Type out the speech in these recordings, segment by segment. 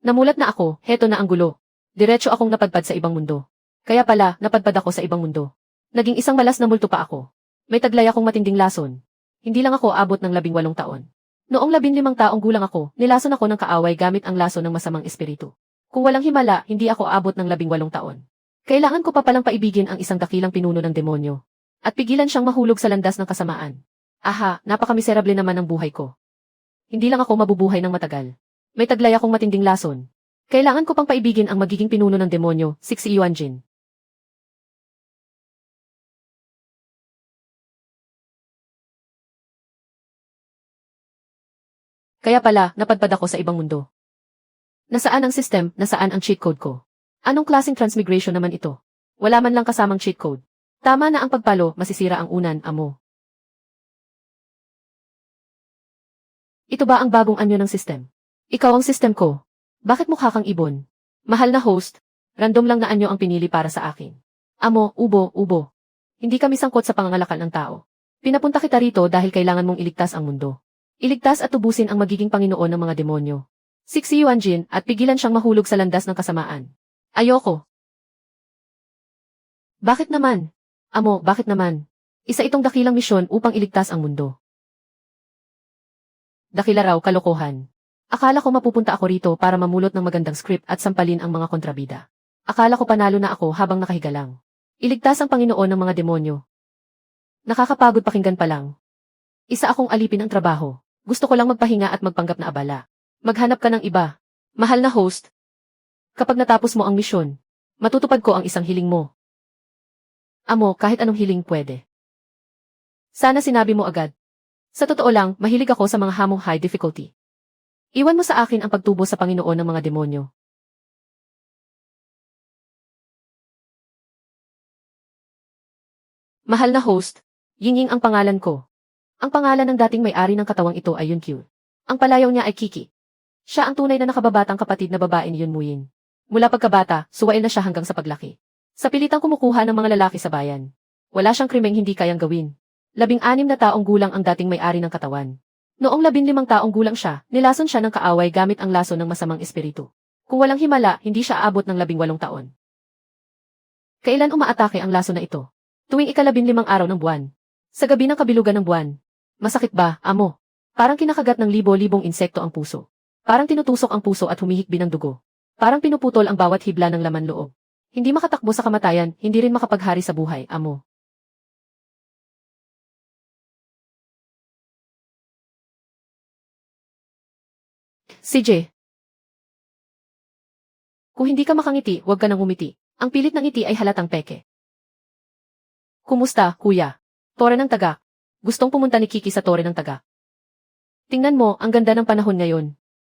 Namulat na ako, heto na ang gulo. Diretso akong napadpad sa ibang mundo. Kaya pala, napadpad ako sa ibang mundo. Naging isang malas na multo pa ako. May taglay akong matinding lason. Hindi lang ako abot ng 18 taon. Noong 15 taong gulang ako, nilason ako ng kaaway gamit ang laso ng masamang espiritu. Kung walang himala, hindi ako abot ng 18 taon. Kailangan ko pa palang paibigin ang isang dakilang pinuno ng demonyo. At pigilan siyang mahulog sa landas ng kasamaan. Aha, napakamiserable naman ang buhay ko. Hindi lang ako mabubuhay ng matagal. May taglay akong matinding lason. Kailangan ko pang paibigin ang magiging pinuno ng demonyo, Sixi Yuanjin. Kaya pala, napadpad ako sa ibang mundo. Nasaan ang system, nasaan ang cheat code ko? Anong klaseng transmigration naman ito? Wala man lang kasamang cheat code. Tama na ang pagpalo, masisira ang unan, amo. Ito ba ang bagong anyo ng system? Ikaw ang system ko. Bakit mukha kang ibon? Mahal na host, random lang na anyo ang pinili para sa akin. Amo, ubo. Hindi kami sangkot sa pangangalakan ng tao. Pinapunta kita rito dahil kailangan mong iligtas ang mundo. Iligtas at tubusin ang magiging Panginoon ng mga demonyo. Sixi Yuanjin at pigilan siyang mahulog sa landas ng kasamaan. Ayoko. Bakit naman? Amo, bakit naman? Isa itong dakilang misyon upang iligtas ang mundo. Dakila raw kalokohan. Akala ko mapupunta ako rito para mamulot ng magandang script at sampalin ang mga kontrabida. Akala ko panalo na ako habang nakahiga lang. Iligtas ang Panginoon ng mga demonyo. Nakakapagod pakinggan pa lang. Isa akong alipin ang trabaho. Gusto ko lang magpahinga at magpanggap na abala. Maghanap ka ng iba. Mahal na host. Kapag natapos mo ang misyon, matutupad ko ang isang hiling mo. Amo, kahit anong hiling pwede. Sana sinabi mo agad. Sa totoo lang, mahilig ako sa mga hamong high difficulty. Iwan mo sa akin ang pagtubo sa Panginoon ng mga demonyo. Mahal na host, Yingying ang pangalan ko. Ang pangalan ng dating may-ari ng katawang ito ay Yunkyu. Ang palayaw niya ay Kiki. Siya ang tunay na nakababatang kapatid na babae ni Yunmuyin. Mula pagkabata, suwail na siya hanggang sa paglaki. Sa pilitang kumukuha ng mga lalaki sa bayan. Wala siyang krimeng hindi kayang gawin. 16 na taong gulang ang dating may-ari ng katawan. Noong 15 taong gulang siya, nilason siya ng kaaway gamit ang laso ng masamang espiritu. Kung walang himala, hindi siya aabot ng 18 taon. Kailan umaatake ang laso na ito? Tuwing ika-15 araw ng buwan. Sa gabi ng kabilugan ng buwan. Masakit ba, amo? Parang kinakagat ng libo-libong insekto ang puso. Parang tinutusok ang puso at humihikbi ng dugo. Parang pinuputol ang bawat hibla ng laman loob. Hindi makatakbo sa kamatayan, hindi rin makapaghari sa buhay, amo. CJ. Kung hindi ka makangiti, huwag ka nang umiti. Ang pilit ng ngiti ay halatang peke. Kumusta, kuya? Tore ng Tagak. Gustong pumunta ni Kiki sa Tore ng Tagak. Tingnan mo, ang ganda ng panahon ngayon.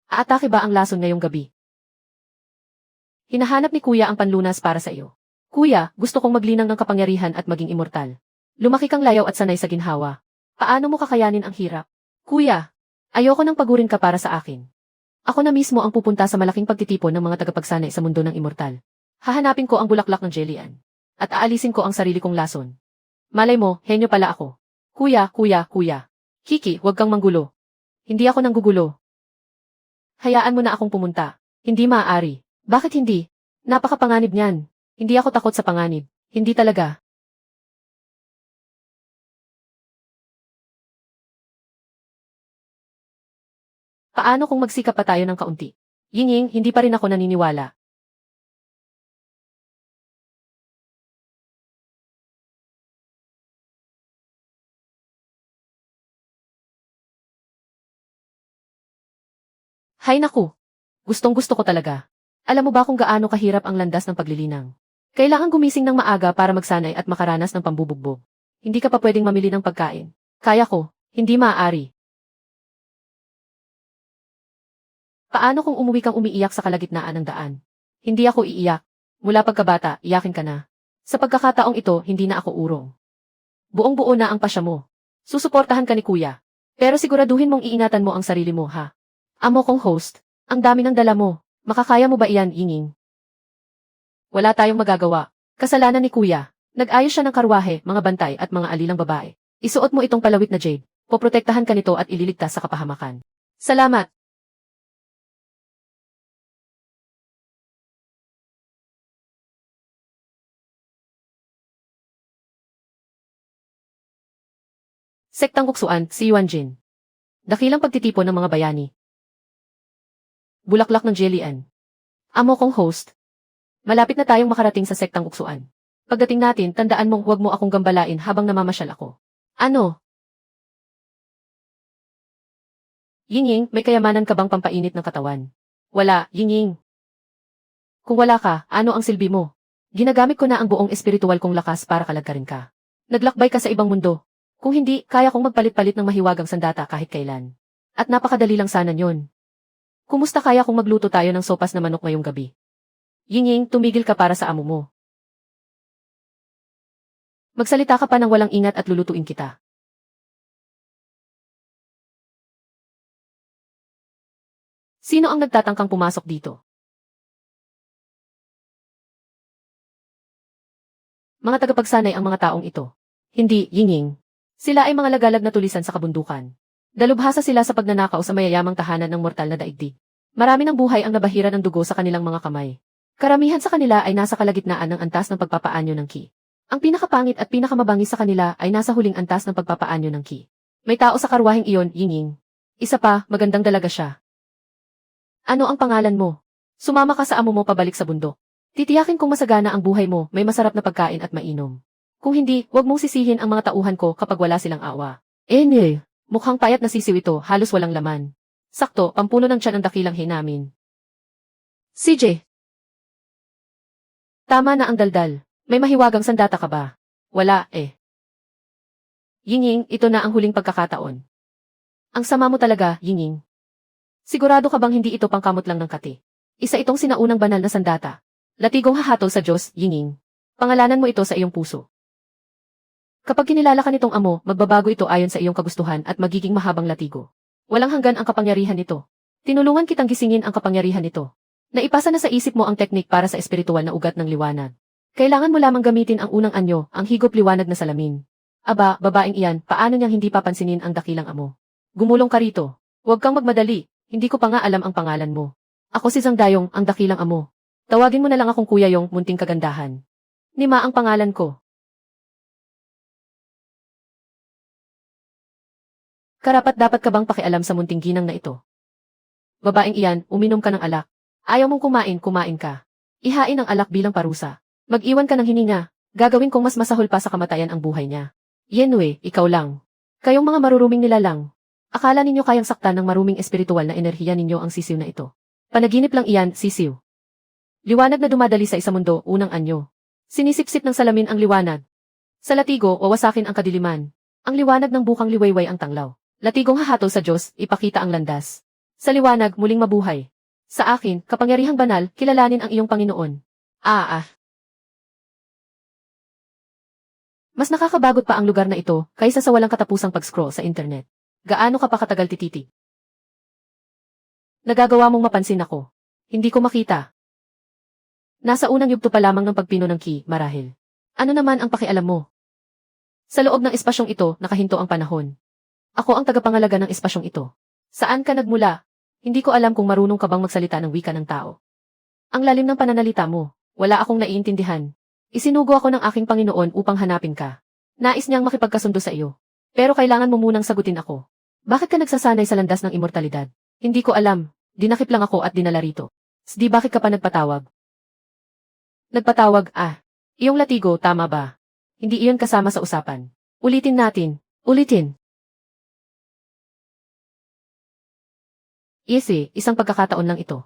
Aatake ba ang lason ngayong gabi? Hinahanap ni kuya ang panlunas para sa iyo. Kuya, gusto kong maglinang ng kapangyarihan at maging immortal. Lumaki kang layaw at sanay sa ginhawa. Paano mo kakayanin ang hirap? Kuya, ayoko nang pagurin ka para sa akin. Ako na mismo ang pupunta sa malaking pagtitipon ng mga tagapagsanay sa mundo ng immortal. Hahanapin ko ang bulaklak ng Jelian. At aalisin ko ang sarili kong lason. Malay mo, henyo pala ako. Kuya. Kiki, huwag kang manggulo. Hindi ako nanggugulo. Hayaan mo na akong pumunta. Hindi maaari. Bakit hindi? Napakapanganib niyan. Hindi ako takot sa panganib. Hindi talaga. Paano kung magsikap pa tayo ng kaunti? Yinging, hindi pa rin ako naniniwala. Hay naku! Gustong-gusto ko talaga. Alam mo ba kung gaano kahirap ang landas ng paglilinang? Kailangan gumising ng maaga para magsanay at makaranas ng pambubugbog. Hindi ka pa pwedeng mamili ng pagkain. Kaya ko, hindi maaari. Paano kung umuwi kang umiiyak sa kalagitnaan ng daan? Hindi ako iiyak. Mula pagkabata, iyakin ka na. Sa pagkakataong ito, hindi na ako urong. Buong-buo na ang pasya mo. Susuportahan ka ni kuya. Pero siguraduhin mong iingatan mo ang sarili mo, ha? Amo kong host, ang dami ng dala mo. Makakaya mo ba iyan, Yinging? Wala tayong magagawa. Kasalanan ni kuya. Nag-ayos siya ng karwahe, mga bantay at mga alilang babae. Isuot mo itong palawit na jade. Poprotektahan ka nito at ililigtas sa kapahamakan. Salamat! Sektang Kuksuan, si Yuanjin. Dakilang pagtitipon ng mga bayani. Bulaklak ng Jelian. Amo kong host. Malapit na tayong makarating sa Sektang Kuksuan. Pagdating natin, tandaan mong huwag mo akong gambalain habang namamasyal ako. Ano? Yingying, may kayamanan ka bang pampainit ng katawan? Wala, Yingying. Kung wala ka, ano ang silbi mo? Ginagamit ko na ang buong espiritual kong lakas para kalagkarin ka. Naglakbay ka sa ibang mundo. Kung hindi, kaya kong magpalit-palit ng mahiwagang sandata kahit kailan. At napakadali lang sana yun. Kumusta kaya kung magluto tayo ng sopas na manok ngayong gabi? Yingying, tumigil ka para sa amo mo. Magsalita ka pa ng walang ingat at lulutuin kita. Sino ang nagtatangkang pumasok dito? Mga tagapagsanay ang mga taong ito. Hindi, Yingying. Sila ay mga lagalag na tulisan sa kabundukan. Dalubhasa sila sa pagnanakaw sa mayayamang tahanan ng mortal na daigdig. Marami ng buhay ang nabahira ng dugo sa kanilang mga kamay. Karamihan sa kanila ay nasa kalagitnaan ng antas ng pagpapaanyo ng ki. Ang pinakapangit at pinakamabangis sa kanila ay nasa huling antas ng pagpapaanyo ng ki. May tao sa karwaheng iyon, Yingying. Isa pa, magandang dalaga siya. Ano ang pangalan mo? Sumama ka sa amo mo pabalik sa bundok. Titiyakin kong masagana ang buhay mo, may masarap na pagkain at mainom. Kung hindi, huwag mong sisihin ang mga tauhan ko kapag wala silang awa. Mukhang payat na sisiw ito, halos walang laman. Sakto, pampuno ng tiyan ang dakilang hinamin. CJ. Tama na ang daldal. May mahiwagang sandata ka ba? Wala, eh. Yingying, ito na ang huling pagkakataon. Ang sama mo talaga, Yingying. Sigurado ka bang hindi ito pangkamot lang ng kati? Isa itong sinaunang banal na sandata. Latigong hahatol sa Diyos, Yingying. Pangalanan mo ito sa iyong puso. Kapag kinilala ka nitong amo, magbabago ito ayon sa iyong kagustuhan at magiging mahabang latigo. Walang hanggan ang kapangyarihan nito. Tinulungan kitang gisingin ang kapangyarihan nito. Naipasa na sa isip mo ang teknik para sa espiritual na ugat ng liwanag. Kailangan mo lamang gamitin ang unang anyo, ang higop liwanag na salamin. Aba, babaeng iyan, paano niyang hindi papansinin ang dakilang amo? Gumulong ka rito. Huwag kang magmadali, hindi ko pa nga alam ang pangalan mo. Ako si Zhang Dayong, ang dakilang amo. Tawagin mo na lang akong Kuya Yong, munting kagandahan. Nima ang pangalan ko. Karapat-dapat ka bang pakialam sa munting ginang na ito? Babaeng iyan, uminom ka ng alak. Ayaw mong kumain ka. Ihain ang alak bilang parusa. Mag-iwan ka ng hininga. Gagawin kong mas masahol pa sa kamatayan ang buhay niya. Yenwe, ikaw lang. Kayong mga maruruming nilalang. Akala ninyo kayang saktan ng maruming espiritual na enerhiya ninyo ang sisiw na ito. Panaginip lang iyan, sisiw. Liwanag na dumadali sa isang mundo, unang anyo. Sinisipsip ng salamin ang liwanag. Sa latigo, wawasakin ang kadiliman. Ang liwanag ng bukang liwayway ang tanglaw. Latigong hahatol sa Diyos, ipakita ang landas. Sa liwanag, muling mabuhay. Sa akin, kapangyarihang banal, kilalanin ang iyong Panginoon. Mas nakakabagot pa ang lugar na ito, kaysa sa walang katapusang pag-scroll sa internet. Gaano ka pa katagal tititig? Nagagawa mong mapansin ako. Hindi ko makita. Nasa unang yugto pa lamang ng pagpino ng ki, marahil. Ano naman ang pakialam mo? Sa loob ng espasyong ito, nakahinto ang panahon. Ako ang tagapangalaga ng espasyong ito. Saan ka nagmula? Hindi ko alam kung marunong ka bang magsalita ng wika ng tao. Ang lalim ng pananalita mo, wala akong naiintindihan. Isinugo ako ng aking Panginoon upang hanapin ka. Nais niyang makipagkasundo sa iyo. Pero kailangan mo munang sagutin ako. Bakit ka nagsasanay sa landas ng immortalidad? Hindi ko alam. Dinakip lang ako at dinala rito. Di bakit ka pa nagpatawag? Nagpatawag, Iyong latigo, tama ba? Hindi iyon kasama sa usapan. Ulitin natin. Ulitin. Isang pagkakataon lang ito.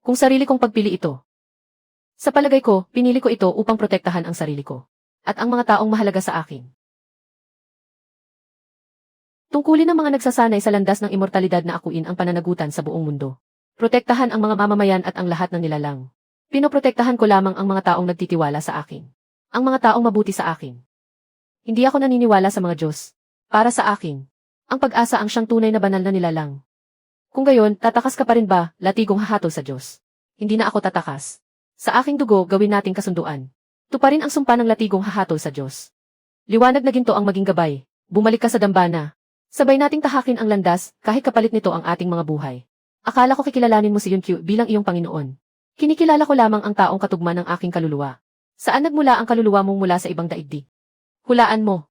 Kung sarili kong pagpili ito. Sa palagay ko, pinili ko ito upang protektahan ang sarili ko. At ang mga taong mahalaga sa akin. Tungkulin ng mga nagsasanay sa landas ng immortalidad na akuin ang pananagutan sa buong mundo. Protektahan ang mga mamamayan at ang lahat ng nilalang. Pinoprotektahan ko lamang ang mga taong nagtitiwala sa akin. Ang mga taong mabuti sa akin. Hindi ako naniniwala sa mga Diyos. Para sa akin, ang pag-asa ang siyang tunay na banal na nilalang. Kung gayon, tatakas ka pa rin ba, latigong hahatol sa Diyos? Hindi na ako tatakas. Sa aking dugo, gawin nating kasunduan. Tuparin ang sumpa ng latigong hahatol sa Diyos. Liwanag na ginto ang maging gabay. Bumalik ka sa dambana. Sabay nating tahakin ang landas, kahit kapalit nito ang ating mga buhay. Akala ko kikilalanin mo si Yunkyu bilang iyong Panginoon. Kinikilala ko lamang ang taong katugma ng aking kaluluwa. Saan nagmula ang kaluluwa mong mula sa ibang daigdig? Hulaan mo.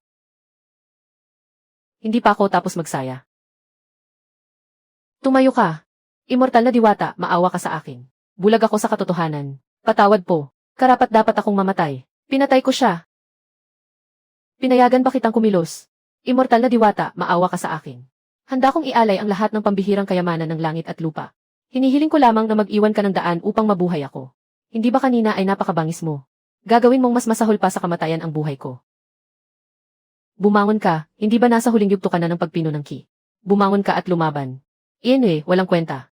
Hindi pa ako tapos magsaya. Tumayo ka. Immortal na diwata, maawa ka sa akin. Bulag ako sa katotohanan. Patawad po. Karapat dapat akong mamatay. Pinatay ko siya. Pinayagan ba kitang kumilos? Immortal na diwata, maawa ka sa akin. Handa kong ialay ang lahat ng pambihirang kayamanan ng langit at lupa. Hinihiling ko lamang na mag-iwan ka ng daan upang mabuhay ako. Hindi ba kanina ay napakabangis mo? Gagawin mong mas masahol pa sa kamatayan ang buhay ko. Bumangon ka, hindi ba nasa huling yugto ka na ng pagpino ng ki? Bumangon ka at lumaban. Iyan walang kwenta.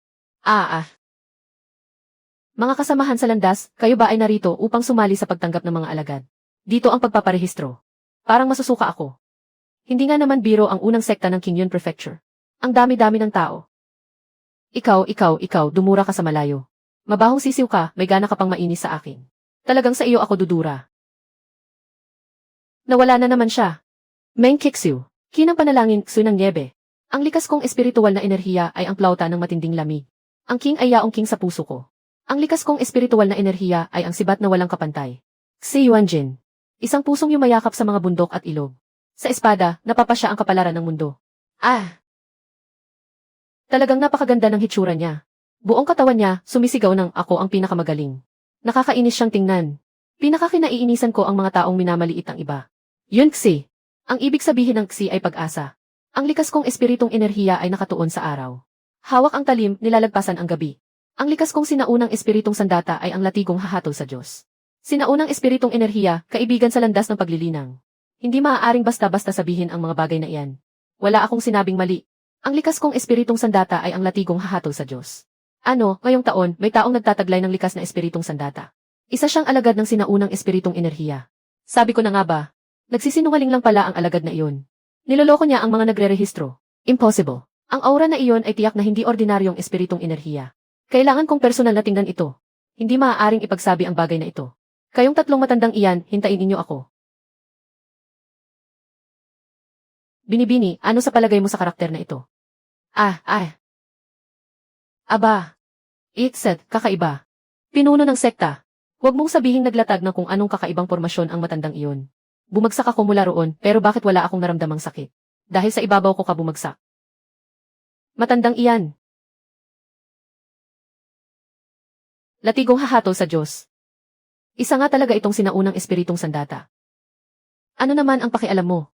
Mga kasamahan sa landas, kayo ba ay narito upang sumali sa pagtanggap ng mga alagad? Dito ang pagpaparehistro. Parang masusuka ako. Hindi nga naman biro ang unang sekta ng Qingyun Prefecture. Ang dami-dami ng tao. Ikaw, dumura ka sa malayo. Mabahong sisiw ka, may gana ka pang mainis sa akin. Talagang sa iyo ako dudura. Nawala na naman siya. Meng Kixiu, kinang panalangin, Xu ng Niebe. Ang likas kong espiritual na enerhiya ay ang plauta ng matinding lamig. Ang king ay yaong king sa puso ko. Ang likas kong espiritual na enerhiya ay ang sibat na walang kapantay. Xi Yuanjin. Isang pusong yumayakap sa mga bundok at ilog. Sa espada, napapasya ang kapalaran ng mundo. Talagang napakaganda ng hitsura niya. Buong katawan niya, sumisigaw ng ako ang pinakamagaling. Nakakainis siyang tingnan. Pinakakinaiinisan ko ang mga taong minamaliit ang iba. Yun Xi. Ang ibig sabihin ng Xi ay pag-asa. Ang likas kong espiritong enerhiya ay nakatuon sa araw. Hawak ang talim, nilalagpasan ang gabi. Ang likas kong sinaunang espiritong sandata ay ang latigong hahatol sa Diyos. Sinaunang espiritong enerhiya, kaibigan sa landas ng paglilinang. Hindi maaaring basta-basta sabihin ang mga bagay na iyan. Wala akong sinabing mali. Ang likas kong espiritong sandata ay ang latigong hahatol sa Diyos. Ngayong taon, may taong nagtataglay ng likas na espiritong sandata. Isa siyang alagad ng sinaunang espiritong enerhiya. Sabi ko na nga ba, nagsisinungaling lang pala ang alagad na iyon. Niloloko niya ang mga nagre-rehistro. Impossible. Ang aura na iyon ay tiyak na hindi ordinaryong espiritong enerhiya. Kailangan kong personal na tingnan ito. Hindi maaaring ipagsabi ang bagay na ito. Kayong tatlong matandang iyan, hintayin ninyo ako. Binibini, ano sa palagay mo sa karakter na ito? Aba. Ikset, kakaiba. Pinuno ng sekta. Huwag mong sabihing naglatag ng kung anong kakaibang pormasyon ang matandang iyon. Bumagsak ako mula roon, pero bakit wala akong naramdamang sakit? Dahil sa ibabaw ko ka bumagsak. Matandang iyan. Latigong hahatol sa Diyos. Isa nga talaga itong sinaunang espiritong sandata. Ano naman ang pakialam mo?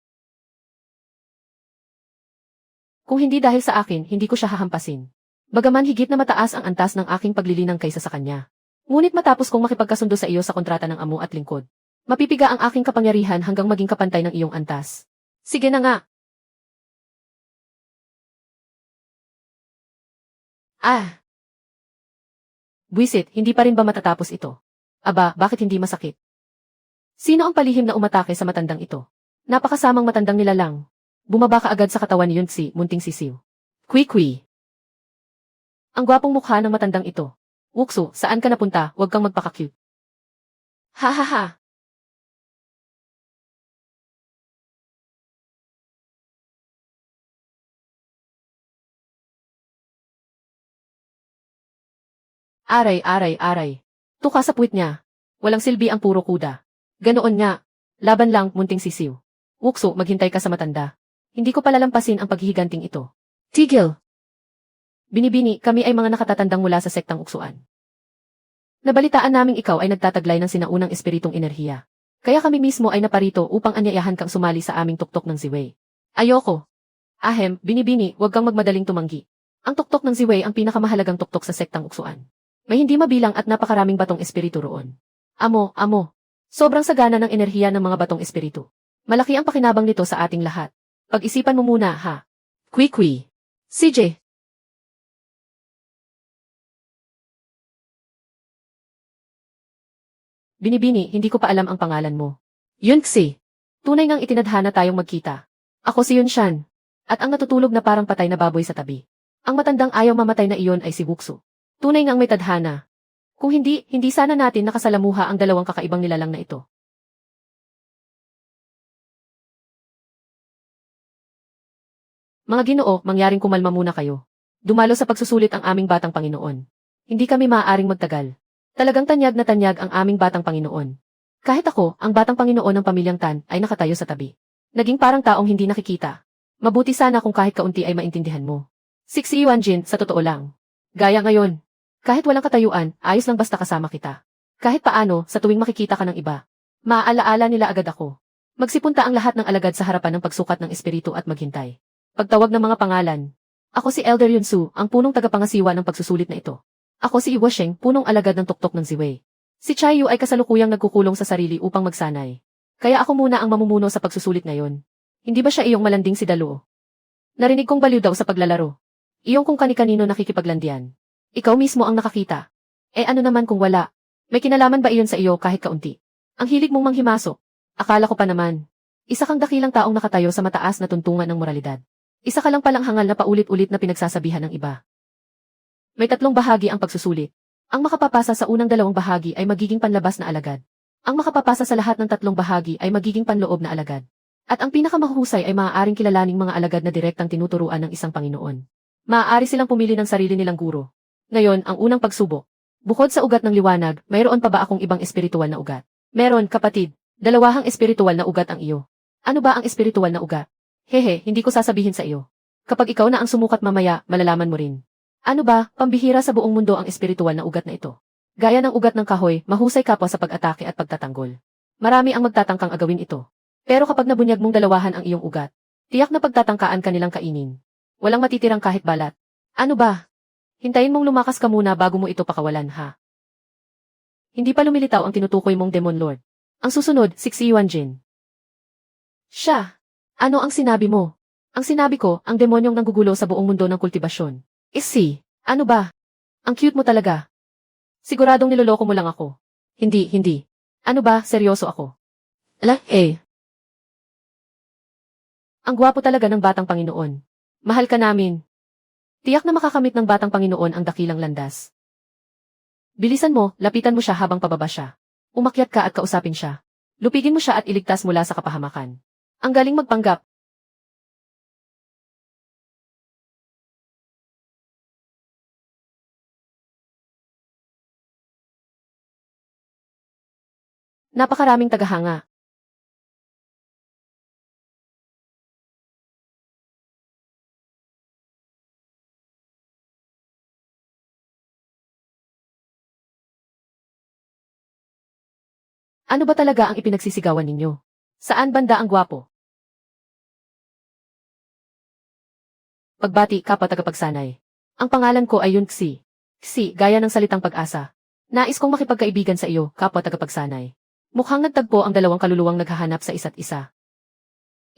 Kung hindi dahil sa akin, hindi ko siya hahampasin. Bagaman higit na mataas ang antas ng aking paglilinang kaysa sa kanya. Ngunit matapos kong makipagkasundo sa iyo sa kontrata ng amo at lingkod, mapipiga ang aking kapangyarihan hanggang maging kapantay ng iyong antas. Sige na nga. Buwisit, hindi pa rin ba matatapos ito? Aba, bakit hindi masakit? Sino ang palihim na umatake sa matandang ito? Napakasamang matandang nilalang. Bumaba ka agad sa katawan ni Yunxi, munting sisiw. Kui. Ang gwapong mukha ng matandang ito. Wuxu, saan ka napunta? Huwag kang magpaka-cute. Ha. Aray. Tuka sa puwit niya. Walang silbi ang puro kuda. Ganoon nga. Laban lang, munting sisiw. Wuxu, maghintay ka sa matanda. Hindi ko palalampasin ang paghihiganting ito. Tigil! Binibini, kami ay mga nakatatandang mula sa sektang uksuan. Nabalitaan naming ikaw ay nagtataglay ng sinaunang espiritong enerhiya. Kaya kami mismo ay naparito upang anyayahan kang sumali sa aming tuktok ng Ziwei. Ayoko. Binibini, huwag kang magmadaling tumanggi. Ang tuktok ng Ziwei ang pinakamahalagang tuktok sa sektang uksuan. May hindi mabilang at napakaraming batong espiritu roon. Amo. Sobrang sagana ng enerhiya ng mga batong espiritu. Malaki ang pakinabang nito sa ating lahat. Pag-isipan mo muna, ha? Kui. CJ. Binibini, hindi ko pa alam ang pangalan mo. Yunxi. Tunay ngang itinadhana tayong magkita. Ako si Yunshan. At ang natutulog na parang patay na baboy sa tabi. Ang matandang ayaw mamatay na iyon ay si Wuxu. Tunay ngang may tadhana. Kung hindi sana natin nakasalamuha ang dalawang kakaibang nilalang na ito. Mga Ginoo, mangyaring kumalma muna kayo. Dumalo sa pagsusulit ang aming batang Panginoon. Hindi kami maaaring magtagal. Talagang tanyag na tanyag ang aming batang Panginoon. Kahit ako, ang batang Panginoon ng pamilyang Tan, ay nakatayo sa tabi. Naging parang taong hindi nakikita. Mabuti sana kung kahit kaunti ay maintindihan mo. 6 Jin, sa totoo lang. Gaya ngayon. Kahit walang katayuan, ayos lang basta kasama kita. Kahit paano, sa tuwing makikita ka ng iba, maaalaala nila agad ako. Magsipunta ang lahat ng alagad sa harapan ng pagsukat ng espiritu at maghintay. Pagtawag ng mga pangalan. Ako si Elder Yunsu, ang punong tagapangasiwa ng pagsusulit na ito. Ako si Iwo Sheng, punong alagad ng tuktok ng Ziwei. Si Chayu ay kasalukuyang nagkukulong sa sarili upang magsanay. Kaya ako muna ang mamumuno sa pagsusulit ngayon. Hindi ba siya iyong malanding si Daluo? Narinig kong baliw daw sa paglalaro. Iyong kung kani-kanino nakikipaglandian. Ikaw mismo ang nakakita. Ano naman kung wala? May kinalaman ba iyon sa iyo kahit kaunti? Ang hilig mong manghimasok. Akala ko pa naman. Isa kang dakilang taong nakatayo sa mataas na tuntungan ng moralidad. Isa ka lang palang hangal na paulit-ulit na pinagsasabihan ng iba. May 3 bahagi ang pagsusulit. Ang makapapasa sa unang 2 bahagi ay magiging panlabas na alagad. Ang makapapasa sa lahat ng 3 bahagi ay magiging panloob na alagad. At ang pinakamahuhusay ay maaaring kilalaning mga alagad na direktang tinuturuan ng isang Panginoon. Maaari silang pumili ng sarili nilang guro. Ngayon, ang unang pagsubok. Bukod sa ugat ng liwanag, mayroon pa ba akong ibang espiritual na ugat? Meron, kapatid. 2 espiritual na ugat ang iyo. Ano ba ang espiritual na ugat? Hehe, hindi ko sasabihin sa iyo. Kapag ikaw na ang sumukat mamaya, malalaman mo rin. Ano ba, pambihira sa buong mundo ang espiritual na ugat na ito? Gaya ng ugat ng kahoy, mahusay kapwa sa pag-atake at pagtatanggol. Marami ang magtatangkang agawin ito. Pero kapag nabunyag mong dalawahan ang iyong ugat, tiyak na pagtatangkaan ka nilang kainin. Walang matitirang kahit balat. Ano ba? Hintayin mong lumakas ka muna bago mo ito pakawalan, ha? Hindi pa lumilitaw ang tinutukoy mong Demon Lord. Ang susunod, 6 Jin. Siya. Ano ang sinabi mo? Ang sinabi ko, ang demonyong nanggugulo sa buong mundo ng kultibasyon. Ano ba? Ang cute mo talaga. Siguradong niloloko mo lang ako. Hindi. Ano ba, seryoso ako? Ang gwapo talaga ng batang Panginoon. Mahal ka namin. Tiyak na makakamit ng batang Panginoon ang dakilang landas. Bilisan mo, lapitan mo siya habang pababa siya. Umakyat ka at kausapin siya. Lupigin mo siya at iligtas mula sa kapahamakan. Ang galing magpanggap. Napakaraming tagahanga. Ano ba talaga ang ipinagsisigawan ninyo? Saan banda ang gwapo? Pagbati, kapwa tagapagsanay. Ang pangalan ko ay Yun Xi. Xi, gaya ng salitang pag-asa. Nais kong makipagkaibigan sa iyo, kapwa tagapagsanay. Mukhang nagtagpo ang 2 kaluluwang naghahanap sa isa't isa.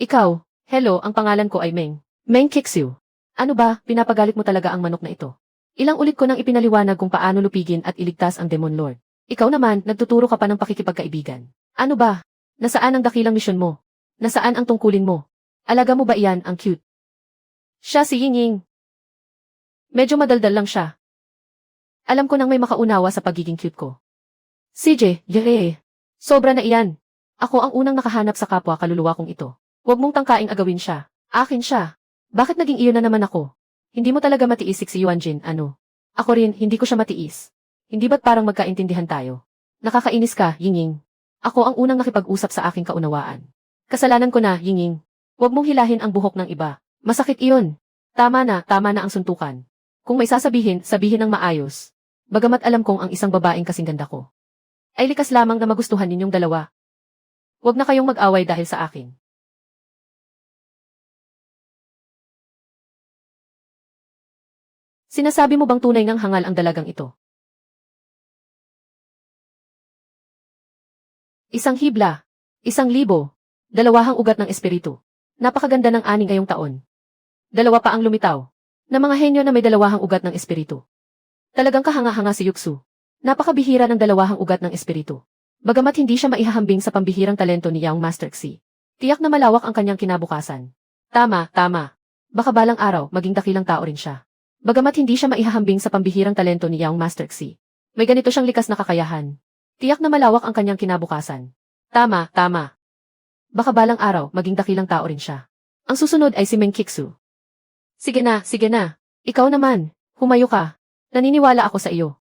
Ikaw, hello, ang pangalan ko ay Meng. Meng Kixiu. Ano ba, pinapagalit mo talaga ang manok na ito? Ilang ulit ko nang ipinaliwanag kung paano lupigin at iligtas ang Demon Lord. Ikaw naman, nagtuturo ka pa ng pakikipagkaibigan. Ano ba? Nasaan ang dakilang misyon mo? Nasaan ang tungkulin mo? Alaga mo ba iyan ang cute? Siya si Yingying. Medyo madaldal lang siya. Alam ko nang may makaunawa sa pagiging cute ko. CJ, sobra na iyan. Ako ang unang nakahanap sa kapwa kaluluwa kong ito. Huwag mong tangkaing agawin siya. Akin siya. Bakit naging iyo na naman ako? Hindi mo talaga matiis si Jin, ano? Ako rin, hindi ko siya matiis. Hindi ba't parang magkaintindihan tayo? Nakakainis ka, Yingying. Ako ang unang nakipag-usap sa aking kaunawaan. Kasalanan ko na, Yingying. Huwag mong hilahin ang buhok ng iba. Masakit iyon. Tama na ang suntukan. Kung may sasabihin, sabihin ng maayos. Bagamat alam kong ang isang babaeng kasing ganda ko, ay likas lamang na magustuhan ninyong dalawa. Huwag na kayong mag-away dahil sa akin. Sinasabi mo bang tunay ng hangal ang dalagang ito? Isang hibla, 1,000, 2 ugat ng espiritu. Napakaganda ng ani ngayong taon. 2 pa ang lumitaw, na mga henyo na may 2 ugat ng espiritu. Talagang kahanga-hanga si Yuxu. Napakabihira ng 2 ugat ng espiritu. Bagamat hindi siya maihahambing sa pambihirang talento ni Young Master Xi. Tiyak na malawak ang kanyang kinabukasan. Tama. Baka balang araw, maging dakilang tao rin siya. Bagamat hindi siya maihahambing sa pambihirang talento ni Young Master Xi. May ganito siyang likas na kakayahan. Tiyak na malawak ang kanyang kinabukasan. Tama. Baka balang araw, maging dakilang tao rin siya. Ang susunod ay si Meng Kixu. Sige na. Ikaw naman, humayo ka. Naniniwala ako sa iyo.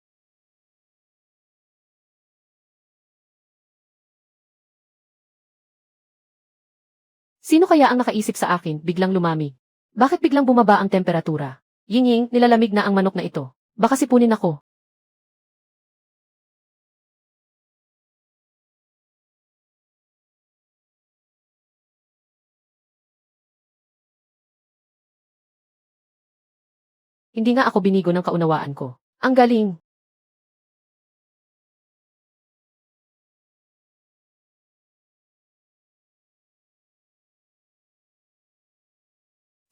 Sino kaya ang nakaisip sa akin, biglang lumamig? Bakit biglang bumaba ang temperatura? Ying, nilalamig na ang manok na ito. Baka sipunin ako. Hindi nga ako binigo ng kaunawaan ko. Ang galing.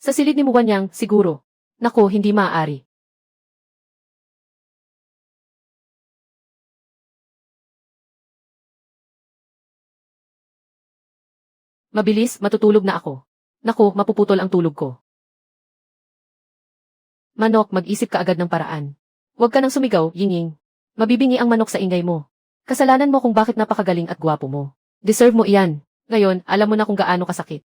Sa silid ni Muwanyang, siguro. Naku, hindi maaari. Mabilis, matutulog na ako. Naku, mapuputol ang tulog ko. Manok, mag-isip ka agad ng paraan. Huwag ka nang sumigaw, Ying. Mabibingi ang manok sa ingay mo. Kasalanan mo kung bakit napakagaling at gwapo mo. Deserve mo iyan. Ngayon, alam mo na kung gaano kasakit.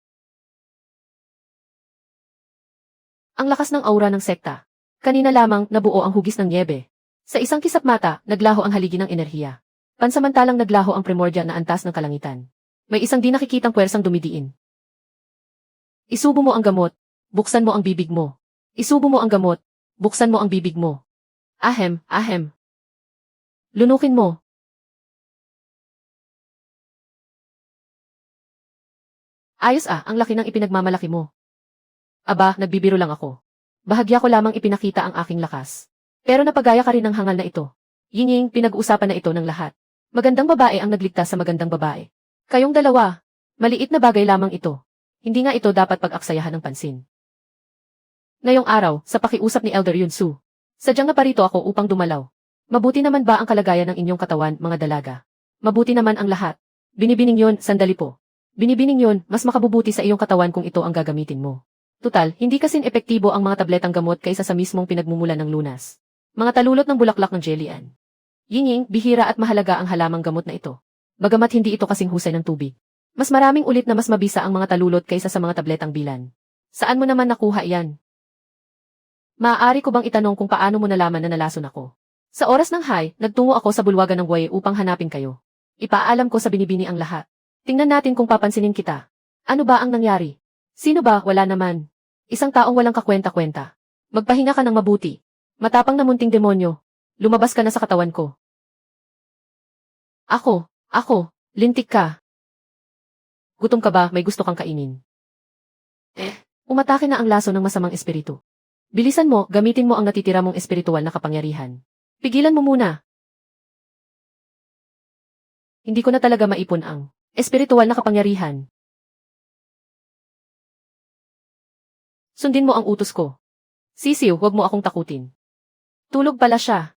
Ang lakas ng aura ng sekta. Kanina lamang nabuo ang hugis ng niebe. Sa isang kisap mata, naglaho ang haligi ng enerhiya. Pansamantalang naglaho ang primordial na antas ng kalangitan. May isang di nakikitang puwersang dumidiin. Isubo mo ang gamot, buksan mo ang bibig mo. Isubo mo ang gamot, buksan mo ang bibig mo. Ahem. Lunukin mo. Ayos ang laki ng ipinagmamalaki mo. Aba, nagbibiro lang ako. Bahagya ko lamang ipinakita ang aking lakas. Pero napagaya ka rin ng hangal na ito. Ying, pinag-uusapan na ito ng lahat. Magandang babae ang nagligtas sa magandang babae. Kayong dalawa, maliit na bagay lamang ito. Hindi nga ito dapat pag-aksayahan ng pansin. Ngayong araw, sa pakiusap ni Elder Yunsu, sadyang naparito ako upang dumalaw. Mabuti naman ba ang kalagayan ng inyong katawan, mga dalaga? Mabuti naman ang lahat. Binibining yun, sandali po. Binibining yun, mas makabubuti sa iyong katawan kung ito ang gagamitin mo. Tutal, hindi kasing epektibo ang mga tabletang gamot kaysa sa mismong pinagmumulan ng lunas. Mga talulot ng bulaklak ng Jelian. Ying, bihira at mahalaga ang halamang gamot na ito. Bagamat hindi ito kasing husay ng tubig. Mas maraming ulit na mas mabisa ang mga talulot kaysa sa mga tabletang bilan. Saan mo naman nakuha iyan? Maaari ko bang itanong kung paano mo nalaman na nalason ako? Sa oras ng high, nagtungo ako sa bulwagan ng buhay upang hanapin kayo. Ipaalam ko sa binibini ang lahat. Tingnan natin kung papansinin kita. Ano ba ang nangyari? Sino ba? Wala naman. Isang taong walang kakwenta-kwenta. Magpahinga ka ng mabuti. Matapang na munting demonyo. Lumabas ka na sa katawan ko. Ako, lintik ka. Gutom ka ba? May gusto kang kainin? Umatake na ang laso ng masamang espiritu. Bilisan mo, gamitin mo ang natitira mong espiritual na kapangyarihan. Pigilan mo muna. Hindi ko na talaga maipon ang espiritual na kapangyarihan. Sundin mo ang utos ko. Sisiw, huwag mo akong takutin. Tulog pala siya.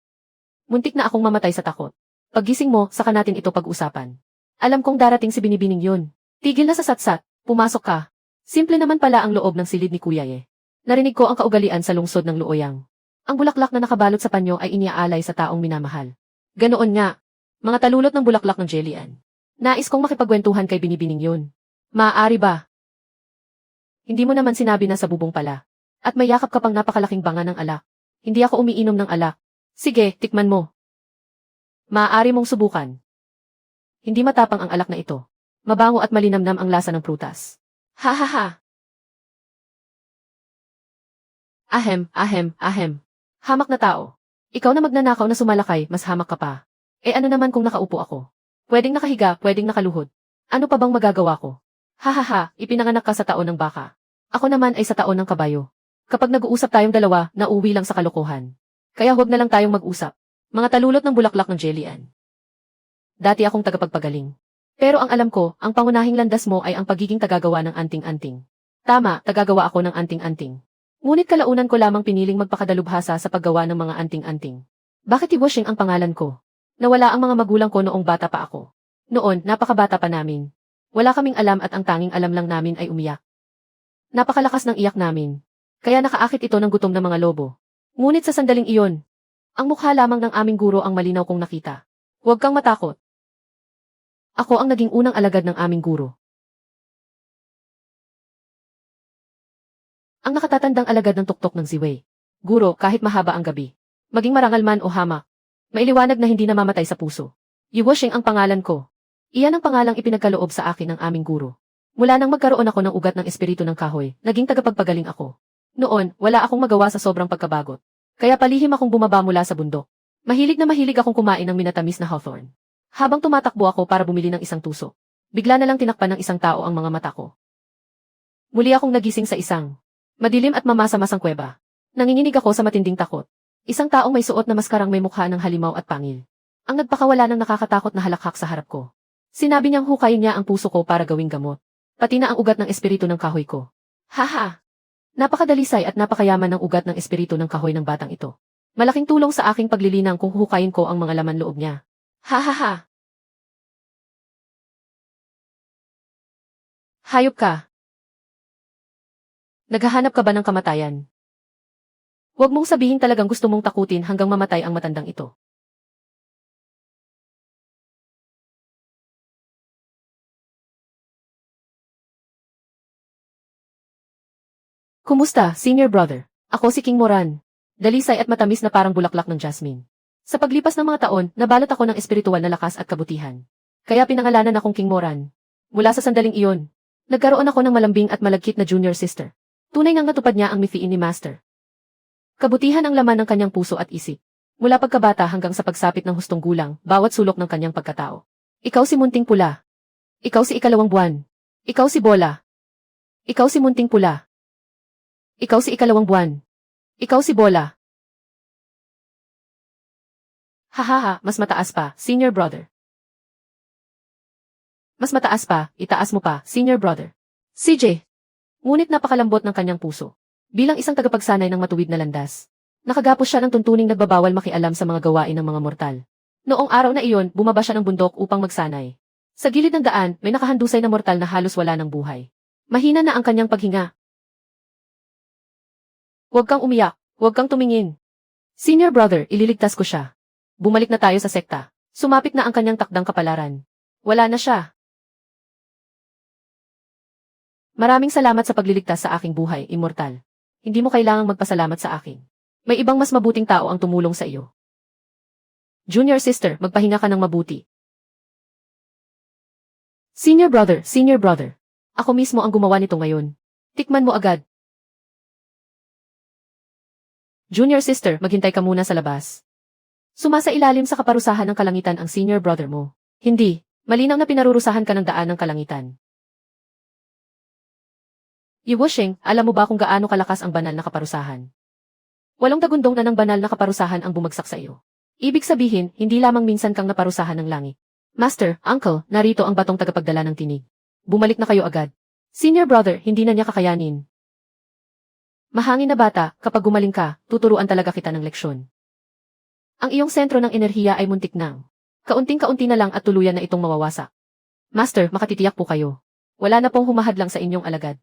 Muntik na akong mamatay sa takot. Paggising mo, saka natin ito pag-usapan. Alam kong darating si Binibining yun. Tigil na sa satsat, pumasok ka. Simple naman pala ang loob ng silid ni Kuya Ye. Narinig ko ang kaugalian sa lungsod ng Luoyang. Ang bulaklak na nakabalot sa panyo ay iniaalay sa taong minamahal. Ganoon nga. Mga talulot ng bulaklak ng Jelian. Nais kong makipagkwentuhan kay Binibining yun. Maaari ba? Hindi mo naman sinabi na sa bubong pala. At may yakap ka pang napakalaking banga ng alak. Hindi ako umiinom ng alak. Sige, tikman mo. Maaari mong subukan. Hindi matapang ang alak na ito. Mabango at malinamnam ang lasa ng prutas. Ha. Ahem. Hamak na tao. Ikaw na magnanakaw na sumalakay, mas hamak ka pa. Ano naman kung nakaupo ako? Pwedeng nakahiga, pwedeng nakaluhod. Ano pa bang magagawa ko? Ha, ipinanganak ka sa taon ng baka. Ako naman ay sa taon ng kabayo. Kapag nag-uusap tayong dalawa, nauwi lang sa kalokohan. Kaya huwag na lang tayong mag-usap. Mga talulot ng bulaklak ng Jelian. Dati akong tagapagpagaling. Pero ang alam ko, ang pangunahing landas mo ay ang pagiging tagagawa ng anting-anting. Tama, tagagawa ako ng anting-anting. Ngunit kalaunan ko lamang piniling magpakadalubhasa sa paggawa ng mga anting-anting. Bakit Iwoshing ang pangalan ko? Nawala ang mga magulang ko noong bata pa ako. Noon, napakabata pa namin. Wala kaming alam at ang tanging alam lang namin ay umiyak. Napakalakas ng iyak namin. Kaya nakaakit ito ng gutom ng mga lobo. Ngunit sa sandaling iyon, ang mukha lamang ng aming guro ang malinaw kong nakita. Huwag kang matakot. Ako ang naging unang alagad ng aming guro. Ang nakatatandang alagad ng tuktok ng Ziwei. Guro, kahit mahaba ang gabi, maging marangal man o hamak, mailiwanag na hindi namamatay sa puso. Yiwoshing ang pangalan ko. Iyan ang pangalang ipinagkaloob sa akin ng aming guro. Mula nang magkaroon ako ng ugat ng espiritu ng kahoy, naging tagapagpagaling ako. Noon, wala akong magawa sa sobrang pagkabagot. Kaya palihim akong bumaba mula sa bundok. Mahilig na mahilig akong kumain ng minatamis na hawthorn. Habang tumatakbo ako para bumili ng isang tuso, bigla na lang tinakpan ng isang tao ang mga mata ko. Muli akong nagising sa isang madilim at mamasa-masang kuweba. Nanginginig ako sa matinding takot. Isang taong may suot na maskarang may mukha ng halimaw at pangil. Ang nagpakawala ng nakakatakot na halakhak sa harap ko. Sinabi niyang hukayin niya ang puso ko para gawing gamot. Pati na ang ugat ng espiritu ng kahoy ko. Haha! Napakadalisay at napakayaman ng ugat ng espiritu ng kahoy ng batang ito. Malaking tulong sa aking paglilinang kung huhukayin ko ang mga laman loob niya. Hahaha! Hayop ka! Naghahanap ka ba ng kamatayan? Huwag mong sabihin talagang gusto mong takutin hanggang mamatay ang matandang ito. Kumusta, senior brother? Ako si King Moran. Dalisay at matamis na parang bulaklak ng jasmine. Sa paglipas ng mga taon, nabalot ako ng espiritual na lakas at kabutihan. Kaya pinangalanan akong King Moran. Mula sa sandaling iyon, nagkaroon ako ng malambing at malagkit na junior sister. Tunay ngang natupad niya ang mithiin ni Master. Kabutihan ang laman ng kanyang puso at isip. Mula pagkabata hanggang sa pagsapit ng hustong gulang, bawat sulok ng kanyang pagkatao. Ikaw si Munting Pula. Ikaw si Ikalawang Buwan. Ikaw si Bola. Ikaw si Munting Pula. Ikaw si Ikalawang Buwan. Ikaw si Bola. Hahaha, mas mataas pa, senior brother. Mas mataas pa, itaas mo pa, senior brother. CJ. Ngunit napakalambot ng kanyang puso. Bilang isang tagapagsanay ng matuwid na landas, nakagapos siya ng tuntuning nagbabawal makialam sa mga gawain ng mga mortal. Noong araw na iyon, bumaba siya ng bundok upang magsanay. Sa gilid ng daan, may nakahandusay na mortal na halos wala ng buhay. Mahina na ang kanyang paghinga. Huwag kang umiyak, huwag kang tumingin. Senior brother, ililigtas ko siya. Bumalik na tayo sa sekta. Sumapit na ang kanyang takdang kapalaran. Wala na siya. Maraming salamat sa pagliligtas sa aking buhay, immortal. Hindi mo kailangang magpasalamat sa akin. May ibang mas mabuting tao ang tumulong sa iyo. Junior sister, magpahinga ka ng mabuti. Senior brother. Ako mismo ang gumawa nito ngayon. Tikman mo agad. Junior sister, maghintay ka muna sa labas. Sumasailalim sa kaparusahan ng kalangitan ang senior brother mo. Hindi, malinaw na pinarurusahan ka ng daan ng kalangitan. Yiwushing, alam mo ba kung gaano kalakas ang banal na kaparusahan? 8 tagundong na ng banal na kaparusahan ang bumagsak sa iyo. Ibig sabihin, hindi lamang minsan kang naparusahan ng langit. Master, uncle, narito ang batong tagapagdala ng tinig. Bumalik na kayo agad. Senior brother, hindi na niya kakayanin. Mahangin na bata, kapag gumaling ka, tuturuan talaga kita ng leksyon. Ang iyong sentro ng enerhiya ay muntik nang. Kaunting-kaunti na lang at tuluyan na itong mawawasak. Master, makatitiyak po kayo. Wala na pong humahadlang sa inyong alagad.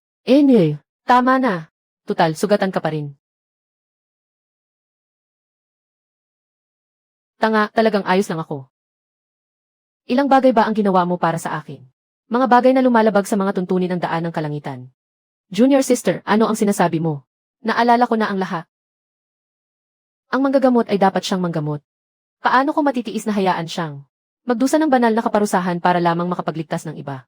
Tama na. Tutal, sugatan ka pa rin. Tanga, talagang ayos lang ako. Ilang bagay ba ang ginawa mo para sa akin? Mga bagay na lumalabag sa mga tuntunin ng daan ng kalangitan. Junior sister, ano ang sinasabi mo? Naalala ko na ang lahat. Ang manggagamot ay dapat siyang manggamot. Paano ko matitiis na hayaan siyang magdusa ng banal na kaparusahan para lamang makapagligtas ng iba?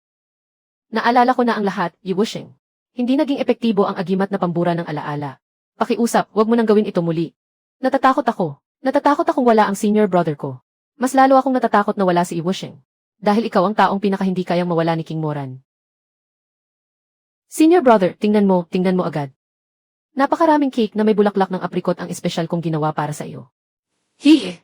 Naalala ko na ang lahat, Yiwushing. Hindi naging epektibo ang agimat na pambura ng alaala. Pakiusap, wag mo nang gawin ito muli. Natatakot ako. Natatakot akong wala ang senior brother ko. Mas lalo akong natatakot na wala si Yiwushing. Dahil ikaw ang taong pinaka-hindi kayang mawala ni King Moran. Senior brother, tingnan mo agad. Napakaraming cake na may bulaklak ng aprikot ang espesyal kong ginawa para sa iyo. Hihi!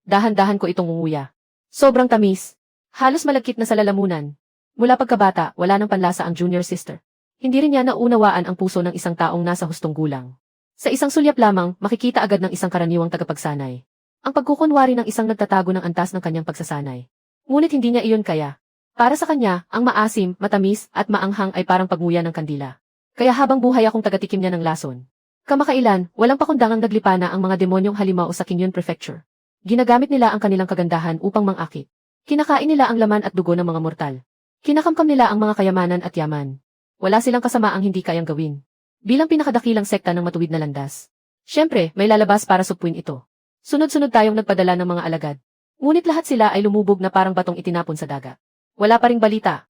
Dahan-dahan ko itong ngunguya. Sobrang tamis. Halos malagkit na sa lalamunan. Mula pagkabata, wala nang panlasa ang junior sister. Hindi rin niya naunawaan ang puso ng isang taong nasa hustong gulang. Sa isang sulyap lamang, makikita agad ng isang karaniwang tagapagsanay. Ang pagkukunwari ng isang nagtatago ng antas ng kanyang pagsasanay. Ngunit hindi niya iyon kaya. Para sa kanya, ang maasim, matamis, at maanghang ay parang pagnguya ng kandila. Kaya habang buhay akong tagatikim niya ng lason. Kamakailan, walang pakundangang naglipa na ang mga demonyong halimaw sa Kingyun Prefecture. Ginagamit nila ang kanilang kagandahan upang mangakit. Kinakain nila ang laman at dugo ng mga mortal. Kinakamkam nila ang mga kayamanan at yaman. Wala silang kasamaang hindi kayang gawin. Bilang pinakadakilang sekta ng matuwid na landas. Siyempre, may lalabas para supuin ito. Sunod-sunod tayong nagpadala ng mga alagad. Ngunit lahat sila ay lumubog na parang batong itinapon sa dagat. Wala pa ring balita.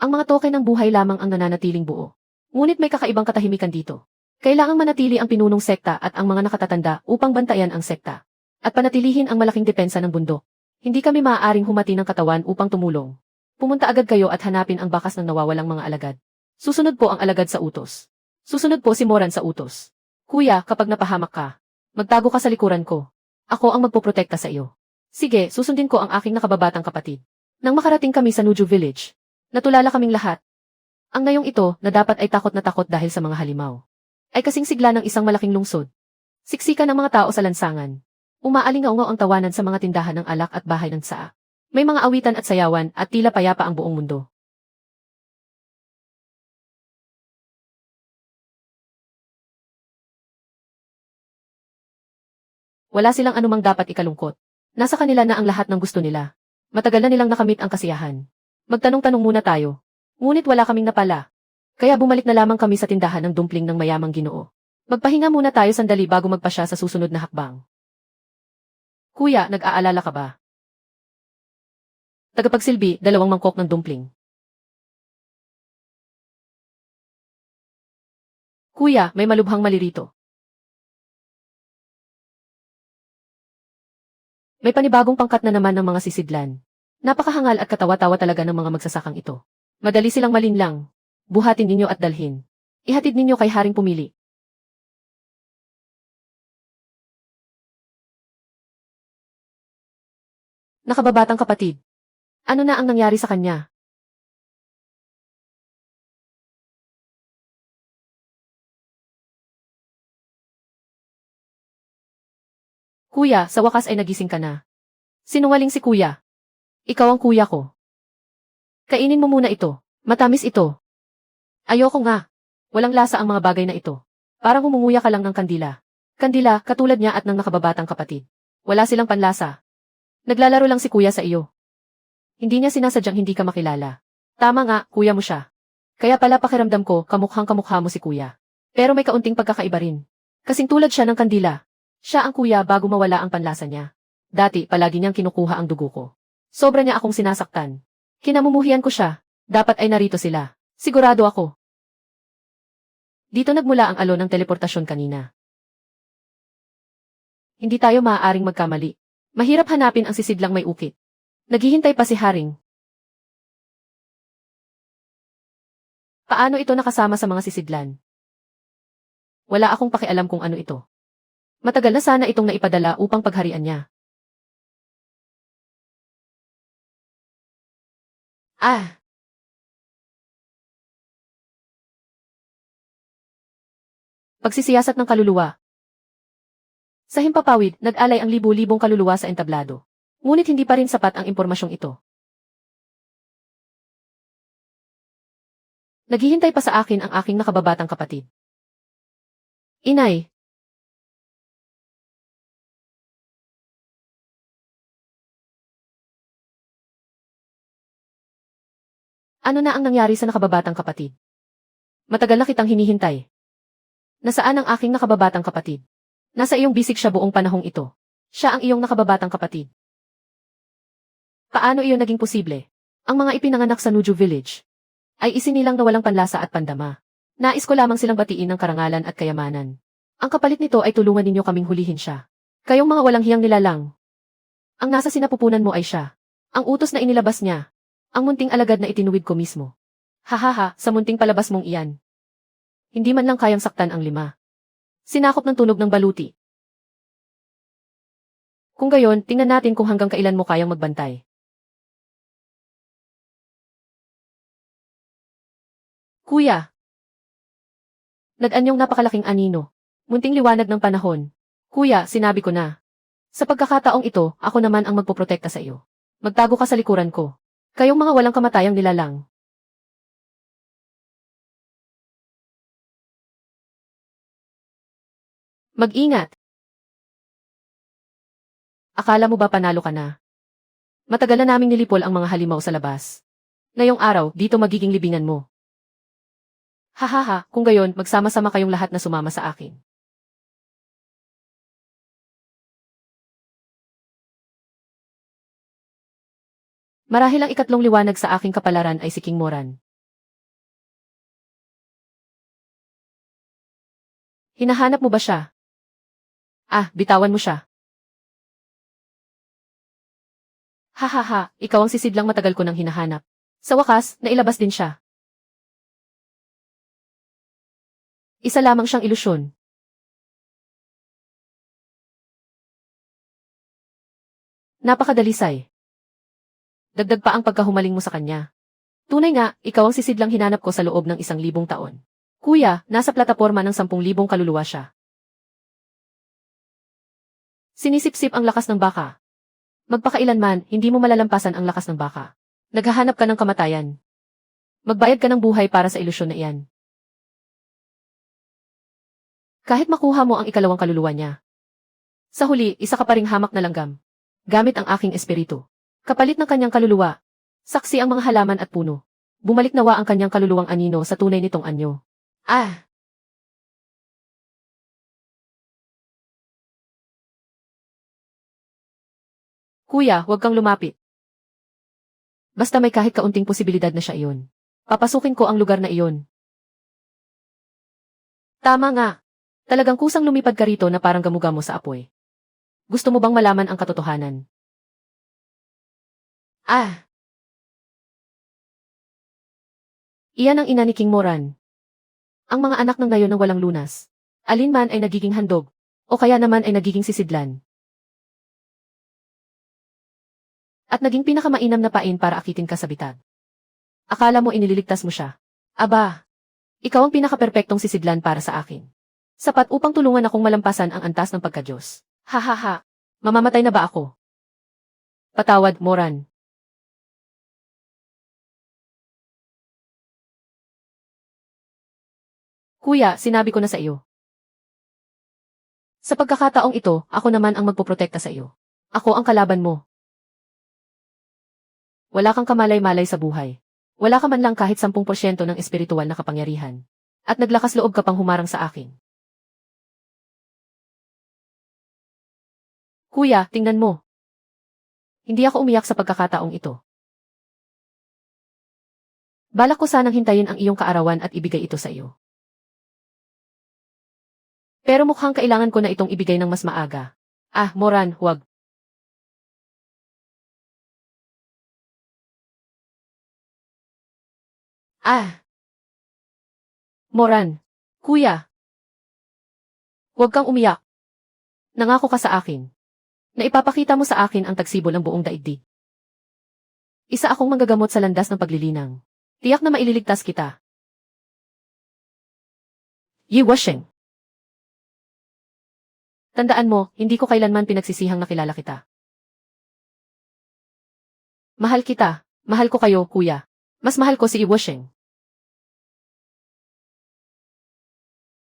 Ang mga token ng buhay lamang ang nananatiling buo. Ngunit may kakaibang katahimikan dito. Kailangang manatili ang pinunong sekta at ang mga nakatatanda upang bantayan ang sekta. At panatilihin ang malaking depensa ng bundok. Hindi kami maaaring humati ng katawan upang tumulong. Pumunta agad kayo at hanapin ang bakas ng nawawalang mga alagad. Susunod po ang alagad sa utos. Susunod po si Moran sa utos. Kuya, kapag napahamak ka, magtago ka sa likuran ko. Ako ang magpoprotekta sa iyo. Sige, susundin ko ang aking nakababatang kapatid. Nang makarating kami sa Nuju Village, natulala kaming lahat. Ang ngayong ito na dapat ay takot na takot dahil sa mga halimaw, ay kasing sigla ng isang malaking lungsod. Siksikan ng mga tao sa lansangan. Umaalingaungaw ang tawanan sa mga tindahan ng alak at bahay ng tsaa. May mga awitan at sayawan at tila payapa ang buong mundo. Wala silang anumang dapat ikalungkot. Nasa kanila na ang lahat ng gusto nila. Matagal na nilang nakamit ang kasiyahan. Magtanong-tanong muna tayo. Ngunit wala kaming napala. Kaya bumalik na lamang kami sa tindahan ng dumpling ng mayamang Ginoo. Magpahinga muna tayo sandali bago magpasya sa susunod na hakbang. Kuya, nag-aalala ka ba? Tagapagsilbi, 2 mangkok ng dumpling. Kuya, may malubhang mali rito. May panibagong pangkat na naman ng mga sisidlan. Napakahangal at katawa-tawa talaga ng mga magsasakang ito. Madali silang malinlang. Buhatin ninyo at dalhin. Ihatid ninyo kay Haring Pumili. Nakababatang kapatid. Ano na ang nangyari sa kanya? Kuya, sa wakas ay nagising ka na. Sinungaling si kuya. Ikaw ang kuya ko. Kainin mo muna ito. Matamis ito. Ayoko nga. Walang lasa ang mga bagay na ito. Parang humunguya ka lang ng kandila. Kandila, katulad niya at ng nakababatang kapatid. Wala silang panlasa. Naglalaro lang si kuya sa iyo. Hindi niya sinasadyang hindi ka makilala. Tama nga, kuya mo siya. Kaya pala pakiramdam ko, kamukhang kamukha mo si kuya. Pero may kaunting pagkakaiba rin. Kasing tulad siya ng kandila. Siya ang kuya bago mawala ang panlasa niya. Dati, palagi niyang kinukuha ang dugo ko. Sobra niya akong sinasaktan. Kinamumuhian ko siya. Dapat ay narito sila. Sigurado ako. Dito nagmula ang alon ng teleportasyon kanina. Hindi tayo maaaring magkamali. Mahirap hanapin ang sisidlang may ukit. Naghihintay pa si Haring. Paano ito nakasama sa mga sisidlan? Wala akong pakialam kung ano ito. Matagal na sana itong naipadala upang pagharian niya. Ah! Pagsisiyasat ng kaluluwa. Sa himpapawid, nag-alay ang libu-libong kaluluwa sa entablado. Ngunit hindi pa rin sapat ang impormasyong ito. Naghihintay pa sa akin ang aking nakababatang kapatid. Inay. Ano na ang nangyari sa nakababatang kapatid? Matagal na kitang hinihintay. Nasaan ang aking nakababatang kapatid? Nasa iyong bisig siya buong panahong ito. Siya ang iyong nakababatang kapatid. Paano iyon naging posible? Ang mga ipinanganak sa Nuju Village ay isinilang na walang panlasa at pandama. Nais ko lamang silang batiin ng karangalan at kayamanan. Ang kapalit nito ay tulungan ninyo kaming hulihin siya. Kayong mga walang hiyang nilalang. Ang nasa sinapupunan mo ay siya. Ang utos na inilabas niya. Ang munting alagad na itinuwid ko mismo. Hahaha, sa munting palabas mong iyan. Hindi man lang kayang saktan ang 5. Sinakop ng tunog ng baluti. Kung gayon, tingnan natin kung hanggang kailan mo kayang magbantay. Kuya! Nag-anyong napakalaking anino. Munting liwanag ng panahon. Kuya, sinabi ko na. Sa pagkakataong ito, ako naman ang magpoprotekta sa iyo. Magtago ka sa likuran ko. Kayong mga walang kamatayang nilalang. Mag-ingat! Akala mo ba panalo ka na? Matagal na naming nilipol ang mga halimaw sa labas. Ngayong araw, dito magiging libingan mo. Hahaha, kung gayon, magsama-sama kayong lahat na sumama sa akin. Marahil ang ikatlong liwanag sa aking kapalaran ay si King Moran. Hinahanap mo ba siya? Ah, bitawan mo siya. Hahaha, ikaw ang sisidlang matagal ko nang hinahanap. Sa wakas, nailabas din siya. Isa lamang siyang ilusyon. Napakadalisay. Dagdag pa ang pagkahumaling mo sa kanya. Tunay nga, ikaw ang sisidlang hinanap ko sa loob ng 1,000 taon. Kuya, nasa plataporma ng 10,000 kaluluwa siya. Sinisipsip ang lakas ng baka. Magpakailanman, hindi mo malalampasan ang lakas ng baka. Naghahanap ka ng kamatayan. Magbayad ka ng buhay para sa ilusyon na iyan. Kahit makuha mo ang ikalawang kaluluwa niya. Sa huli, isa ka pa ring hamak na langgam. Gamit ang aking espiritu. Kapalit ng kanyang kaluluwa. Saksi ang mga halaman at puno. Bumalik nawa ang kanyang kaluluwang anino sa tunay nitong anyo. Ah! Kuya, huwag kang lumapit. Basta may kahit kaunting posibilidad na siya iyon. Papasukin ko ang lugar na iyon. Tama nga. Talagang kusang lumipad ka rito na parang gamugamo sa apoy. Gusto mo bang malaman ang katotohanan? Ah! Iyan ang ina ni King Moran. Ang mga anak ng ngayon ng walang lunas. Alinman ay nagiging handog, o kaya naman ay nagiging sisidlan. At naging pinakamainam na pain para akitin ka sa bitag. Akala mo inililigtas mo siya. Aba! Ikaw ang pinakaperpektong sisidlan para sa akin. Sapat upang tulungan akong malampasan ang antas ng pagka-Diyos. Hahaha! Mamamatay na ba ako? Patawad, Moran. Kuya, sinabi ko na sa iyo. Sa pagkakataong ito, ako naman ang magpoprotekta sa iyo. Ako ang kalaban mo. Wala kang kamalay-malay sa buhay. Wala ka man lang kahit 10% ng espiritual na kapangyarihan. At naglakas loob ka pang humarang sa akin. Kuya, tingnan mo. Hindi ako umiyak sa pagkakataong ito. Balak ko sanang hintayin ang iyong kaarawan at ibigay ito sa iyo. Pero mukhang kailangan ko na itong ibigay ng mas maaga. Ah, Moran, huwag. Ah! Moran. Kuya. Huwag kang umiyak. Nangako ka sa akin. Na ipapakita mo sa akin ang tagsibo ng buong daigdig. Isa akong manggagamot sa landas ng paglilinang. Tiyak na maililigtas kita. Yi Wusheng. Tandaan mo, hindi ko kailanman pinagsisihang nakilala kita. Mahal kita. Mahal ko kayo, kuya. Mas mahal ko si Yi Wusheng.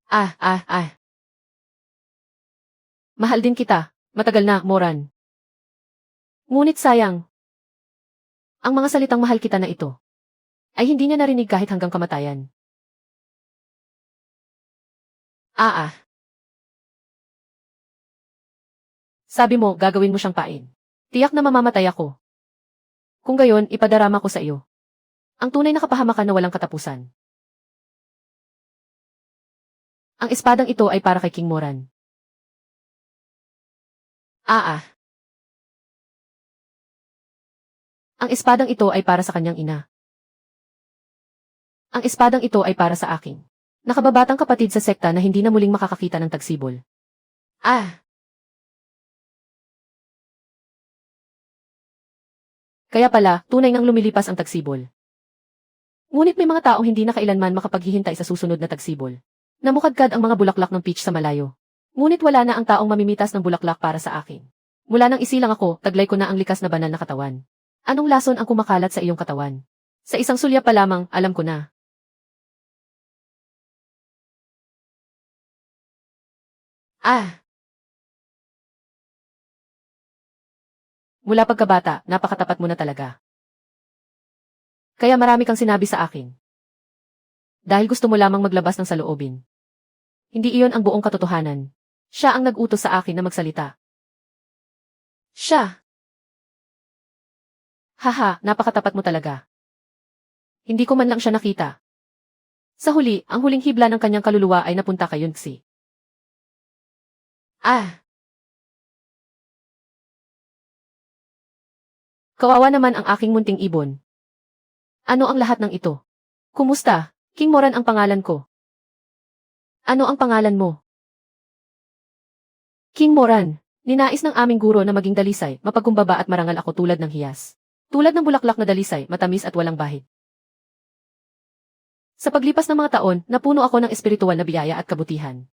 Ah. Mahal din kita. Matagal na, Moran. Ngunit sayang. Ang mga salitang mahal kita na ito ay hindi niya narinig kahit hanggang kamatayan. Ah. Sabi mo, gagawin mo siyang pain. Tiyak na mamamatay ako. Kung gayon, ipadarama ko sa iyo. Ang tunay na kapahamakan na walang katapusan. Ang espadang ito ay para kay King Moran. Ah. Ang espadang ito ay para sa kanyang ina. Ang espadang ito ay para sa akin. Nakababatang kapatid sa sekta na hindi na muling makakakita ng tagsibol. Ah. Kaya pala, tunay ngang lumilipas ang tagsibol. Ngunit may mga taong hindi na kailanman makapaghihintay sa susunod na tagsibol. Namukadkad ang mga bulaklak ng peach sa malayo. Ngunit wala na ang taong mamimitas ng bulaklak para sa akin. Mula nang isilang ako, taglay ko na ang likas na banal na katawan. Anong lason ang kumakalat sa iyong katawan? Sa isang sulya pa lamang, alam ko na. Ah! Mula pagkabata, napakatapat mo na talaga. Kaya marami kang sinabi sa akin. Dahil gusto mo lamang maglabas ng saloobin. Hindi iyon ang buong katotohanan. Siya ang nag-utos sa akin na magsalita. Siya! Haha, napakatapat mo talaga. Hindi ko man lang siya nakita. Sa huli, ang huling hibla ng kanyang kaluluwa ay napunta kay Yunxi. Ah! Kawawa naman ang aking munting ibon. Ano ang lahat ng ito? Kumusta? King Moran ang pangalan ko. Ano ang pangalan mo? King Moran. Ninais ng aming guro na maging dalisay, mapagkumbaba at marangal ako tulad ng hiyas. Tulad ng bulaklak na dalisay, matamis at walang bahid. Sa paglipas ng mga taon, napuno ako ng espiritual na biyaya at kabutihan.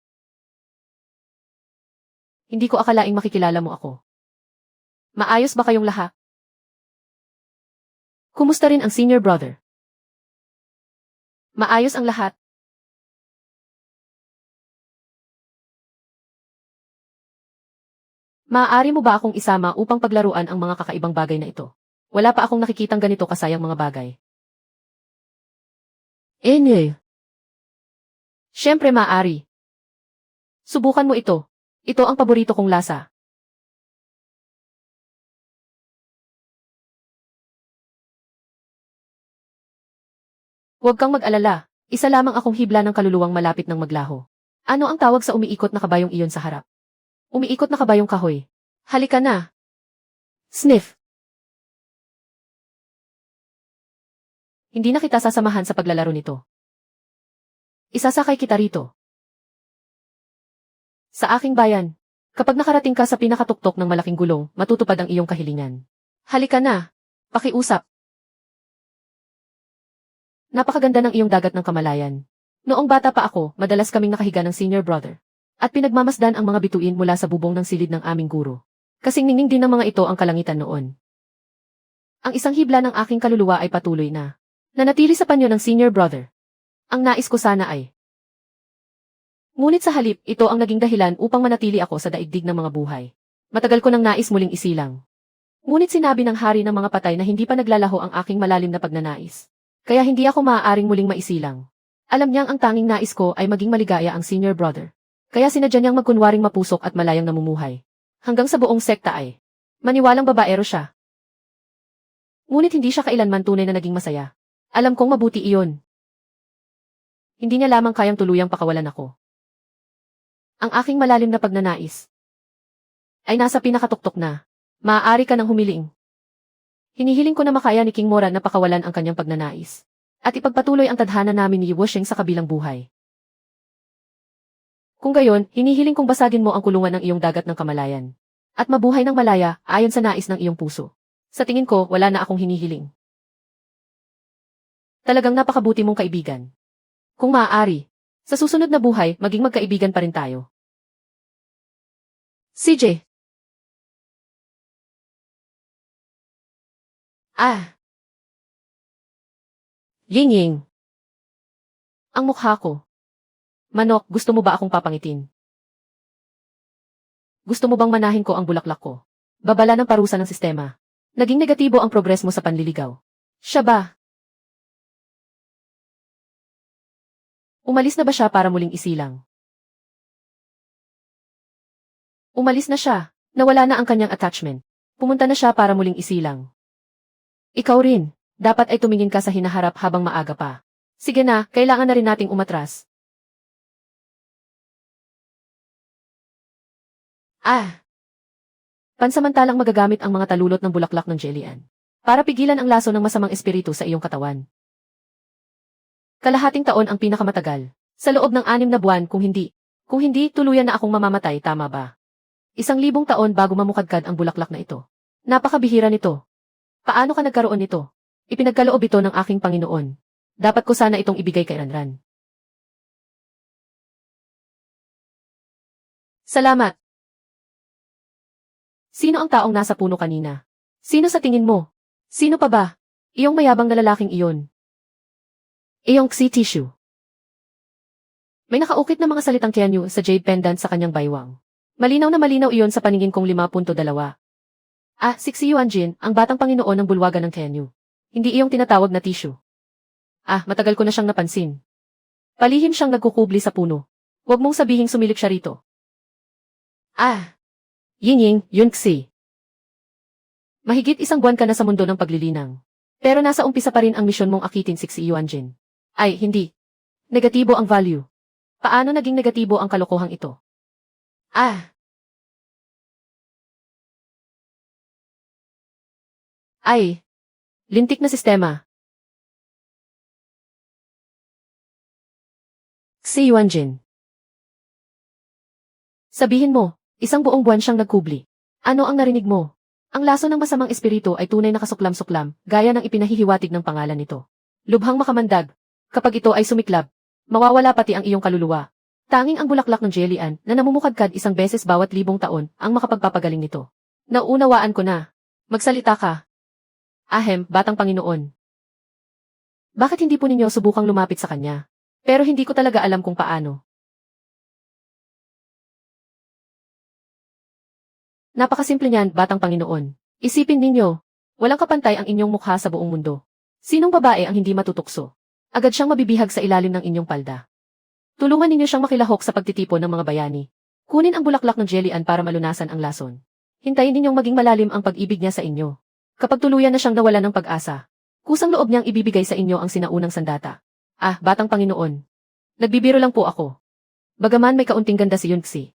Hindi ko akalaing makikilala mo ako. Maayos ba kayong lahat? Kumusta rin ang senior brother? Maayos ang lahat. Maaari mo ba akong isama upang paglaruan ang mga kakaibang bagay na ito? Wala pa akong nakikitang ganito kasayang mga bagay. Siyempre maaari. Subukan mo ito. Ito ang paborito kong lasa. Huwag kang mag-alala. Isa lamang akong hibla ng kaluluwang malapit ng maglaho. Ano ang tawag sa umiikot na kabayong iyon sa harap? Umiikot na kabayong kahoy. Halika na. Sniff. Hindi na kita sasamahan sa paglalaro nito. Isasakay kita rito. Sa aking bayan, kapag nakarating ka sa pinakatuktok ng malaking gulong, matutupad ang iyong kahilingan. Halika na. Pakiusap. Napakaganda ng iyong dagat ng kamalayan. Noong bata pa ako, madalas kaming nakahiga ng senior brother. At pinagmamasdan ang mga bituin mula sa bubong ng silid ng aming guro. Kasing ningning din ng mga ito ang kalangitan noon. Ang isang hibla ng aking kaluluwa ay patuloy na nanatili sa panyo ng senior brother. Ang nais ko sana ay. Ngunit sa halip, ito ang naging dahilan upang manatili ako sa daigdig ng mga buhay. Matagal ko nang nais muling isilang. Ngunit sinabi ng hari ng mga patay na hindi pa naglalaho ang aking malalim na pagnanais. Kaya hindi ako maaaring muling maisilang. Alam niyang ang tanging nais ko ay maging maligaya ang senior brother. Kaya sinadya niyang magkunwaring mapusok at malayang namumuhay. Hanggang sa buong sekta ay maniwalang babaero siya. Ngunit hindi siya kailanman tunay na naging masaya. Alam kong mabuti iyon. Hindi niya lamang kayang tuluyang pakawalan ako. Ang aking malalim na pagnanais ay nasa pinakatuktok na. Maaari ka nang humiling. Hinihiling ko na makaya ni King Moran na pakawalan ang kanyang pagnanais. At ipagpatuloy ang tadhana namin ni Wusheng sa kabilang buhay. Kung gayon, hinihiling kong basagin mo ang kulungan ng iyong dagat ng kamalayan. At mabuhay ng malaya, ayon sa nais ng iyong puso. Sa tingin ko, wala na akong hinihiling. Talagang napakabuti mong kaibigan. Kung maaari, sa susunod na buhay, maging magkaibigan pa rin tayo. CJ. Ying-ying. Ang mukha ko. Manok, gusto mo ba akong papangitin? Gusto mo bang manahin ko ang bulaklak ko? Babala ng parusa ng sistema. Naging negatibo ang progress mo sa panliligaw. Siya ba? Umalis na ba siya para muling isilang? Umalis na siya. Nawala na ang kanyang attachment. Pumunta na siya para muling isilang. Ikaw rin. Dapat ay tumingin ka sa hinaharap habang maaga pa. Sige na, kailangan na rin nating umatras. Pansamantalang magagamit ang mga talulot ng bulaklak ng Jelian para pigilan ang laso ng masamang espiritu sa iyong katawan. Kalahating taon ang pinakamatagal. Sa loob ng 6 na buwan kung hindi, tuluyan na akong mamamatay, tama ba? 1,000 taon bago mamukadkad ang bulaklak na ito. Napakabihira nito. Paano ka nagkaroon nito? Ipinagkaloob ito ng aking Panginoon. Dapat ko sana itong ibigay kay Ranran. Salamat. Sino ang taong nasa puno kanina? Sino sa tingin mo? Sino pa ba? Iyong mayabang na lalaking iyon. Iyong Xi Tissue. May nakaukit na mga salitang Tianyu sa jade pendant sa kanyang baywang. Malinaw na malinaw iyon sa paningin kong 5.2. Sixi Yuanjin, ang batang Panginoon ng bulwagan ng Tianyu. Hindi iyong tinatawag na tissue. Matagal ko na siyang napansin. Palihim siyang nagkukubli sa puno. Huwag mong sabihing sumilip siya rito. Ying-ying, yun Xi. Mahigit 1 buwan ka na sa mundo ng paglilinang. Pero nasa umpisa pa rin ang misyon mong akitin si Xi Yuanjin. Ay, hindi. Negatibo ang value. Paano naging negatibo ang kalokohang ito? Ay, lintik na sistema. Si Yuanjin. Sabihin mo, isang buong buwan siyang nagkubli. Ano ang narinig mo? Ang laso ng masamang espiritu ay tunay na kasuklam-suklam, gaya ng ipinahihiwatig ng pangalan nito. Lubhang makamandag. Kapag ito ay sumiklab, mawawala pati ang iyong kaluluwa. Tanging ang bulaklak ng Jelian na namumukadkad isang beses bawat 1,000 taon ang makapagpapagaling nito. Naunawaan ko na. Magsalita ka. Ahem, batang Panginoon. Bakit hindi po ninyo subukang lumapit sa kanya? Pero hindi ko talaga alam kung paano. Napakasimple niyan, batang Panginoon. Isipin ninyo, walang kapantay ang inyong mukha sa buong mundo. Sinong babae ang hindi matutukso? Agad siyang mabibihag sa ilalim ng inyong palda. Tulungan ninyo siyang makilahok sa pagtitipon ng mga bayani. Kunin ang bulaklak ng Jelian para malunasan ang lason. Hintayin ninyong maging malalim ang pag-ibig niya sa inyo. Kapag tuluyan na siyang nawalan ng pag-asa, kusang loob niyang ibibigay sa inyo ang sinaunang sandata. Ah, batang Panginoon. Nagbibiro lang po ako. Bagaman may kaunting ganda si Yunxi.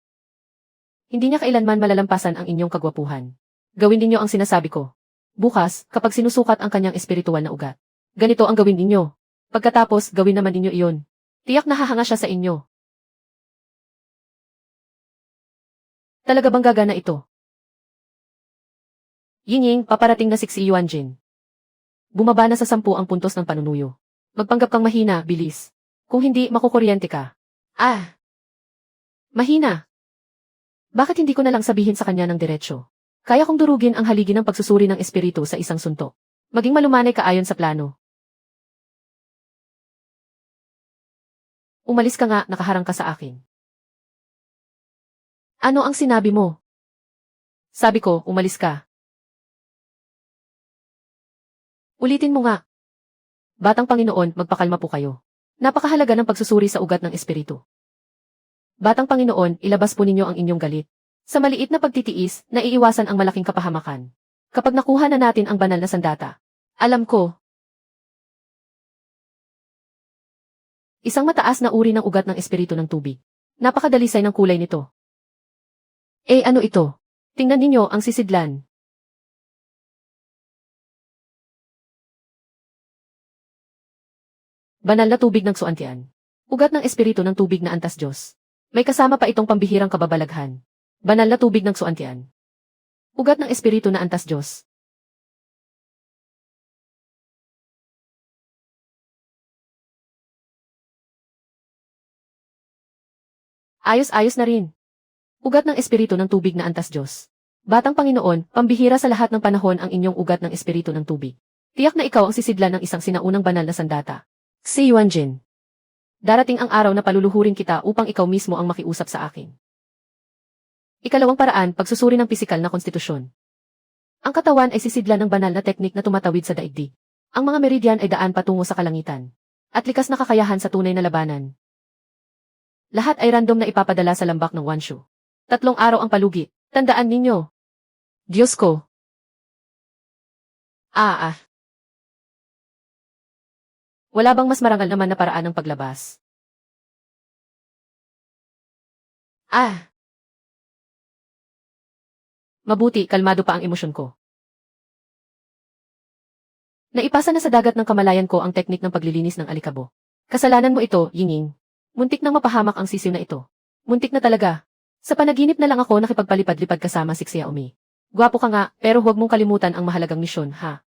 Hindi niya kailanman malalampasan ang inyong kagwapuhan. Gawin ninyo ang sinasabi ko. Bukas, kapag sinusukat ang kanyang espiritual na ugat. Ganito ang gawin ninyo. Pagkatapos, gawin naman ninyo iyon. Tiyak na hahanga siya sa inyo. Talaga bang gagana ito? Ying, paparating na si Yuanjin. Bumaba na sa 10 ang puntos ng panunuyo. Magpanggap kang mahina, bilis. Kung hindi, makukuryente ka. Ah! Mahina! Bakit hindi ko na lang sabihin sa kanya ng diretsyo? Kaya kong durugin ang haligi ng pagsusuri ng espiritu sa isang suntok. Maging malumanay ka ayon sa plano. Umalis ka nga, nakaharang ka sa akin. Ano ang sinabi mo? Sabi ko, umalis ka. Ulitin mo nga. Batang Panginoon, magpakalma po kayo. Napakahalaga ng pagsusuri sa ugat ng espiritu. Batang Panginoon, ilabas po ninyo ang inyong galit. Sa maliit na pagtitiis, naiiwasan ang malaking kapahamakan. Kapag nakuha na natin ang banal na sandata. Alam ko. Isang mataas na uri ng ugat ng espiritu ng tubig. Napakadalisay ng kulay nito. Eh ano ito? Tingnan ninyo ang sisidlan. Banal na tubig ng Suantian. Ugat ng espiritu ng tubig na antas Diyos. May kasama pa itong pambihirang kababalaghan. Banal na tubig ng Suantian. Ugat ng espiritu na antas Diyos. Ayos-ayos na rin. Ugat ng espiritu ng tubig na antas Diyos. Batang Panginoon, pambihira sa lahat ng panahon ang inyong ugat ng espiritu ng tubig. Tiyak na ikaw ang sisidlan ng isang sinaunang banal na sandata. Si Yuanjin. Darating ang araw na paluluhurin kita upang ikaw mismo ang makiusap sa akin. Ikalawang paraan, pagsusuri ng pisikal na konstitusyon. Ang katawan ay sisidlan ng banal na teknik na tumatawid sa daigdig. Ang mga meridian ay daan patungo sa kalangitan. At likas na kakayahan sa tunay na labanan. Lahat ay random na ipapadala sa lambak ng Wanshu. 3 araw ang palugit. Tandaan ninyo. Diyos ko. Wala bang mas marangal naman na paraan ng paglabas? Mabuti, kalmado pa ang emosyon ko. Naipasa na sa dagat ng kamalayan ko ang teknik ng paglilinis ng alikabo. Kasalanan mo ito, Yinging. Muntik nang mapahamak ang sisiw na ito. Muntik na talaga. Sa panaginip na lang ako nakipagpalipad-lipad kasama si Xiaomi. Gwapo ka nga, pero huwag mong kalimutan ang mahalagang misyon, ha?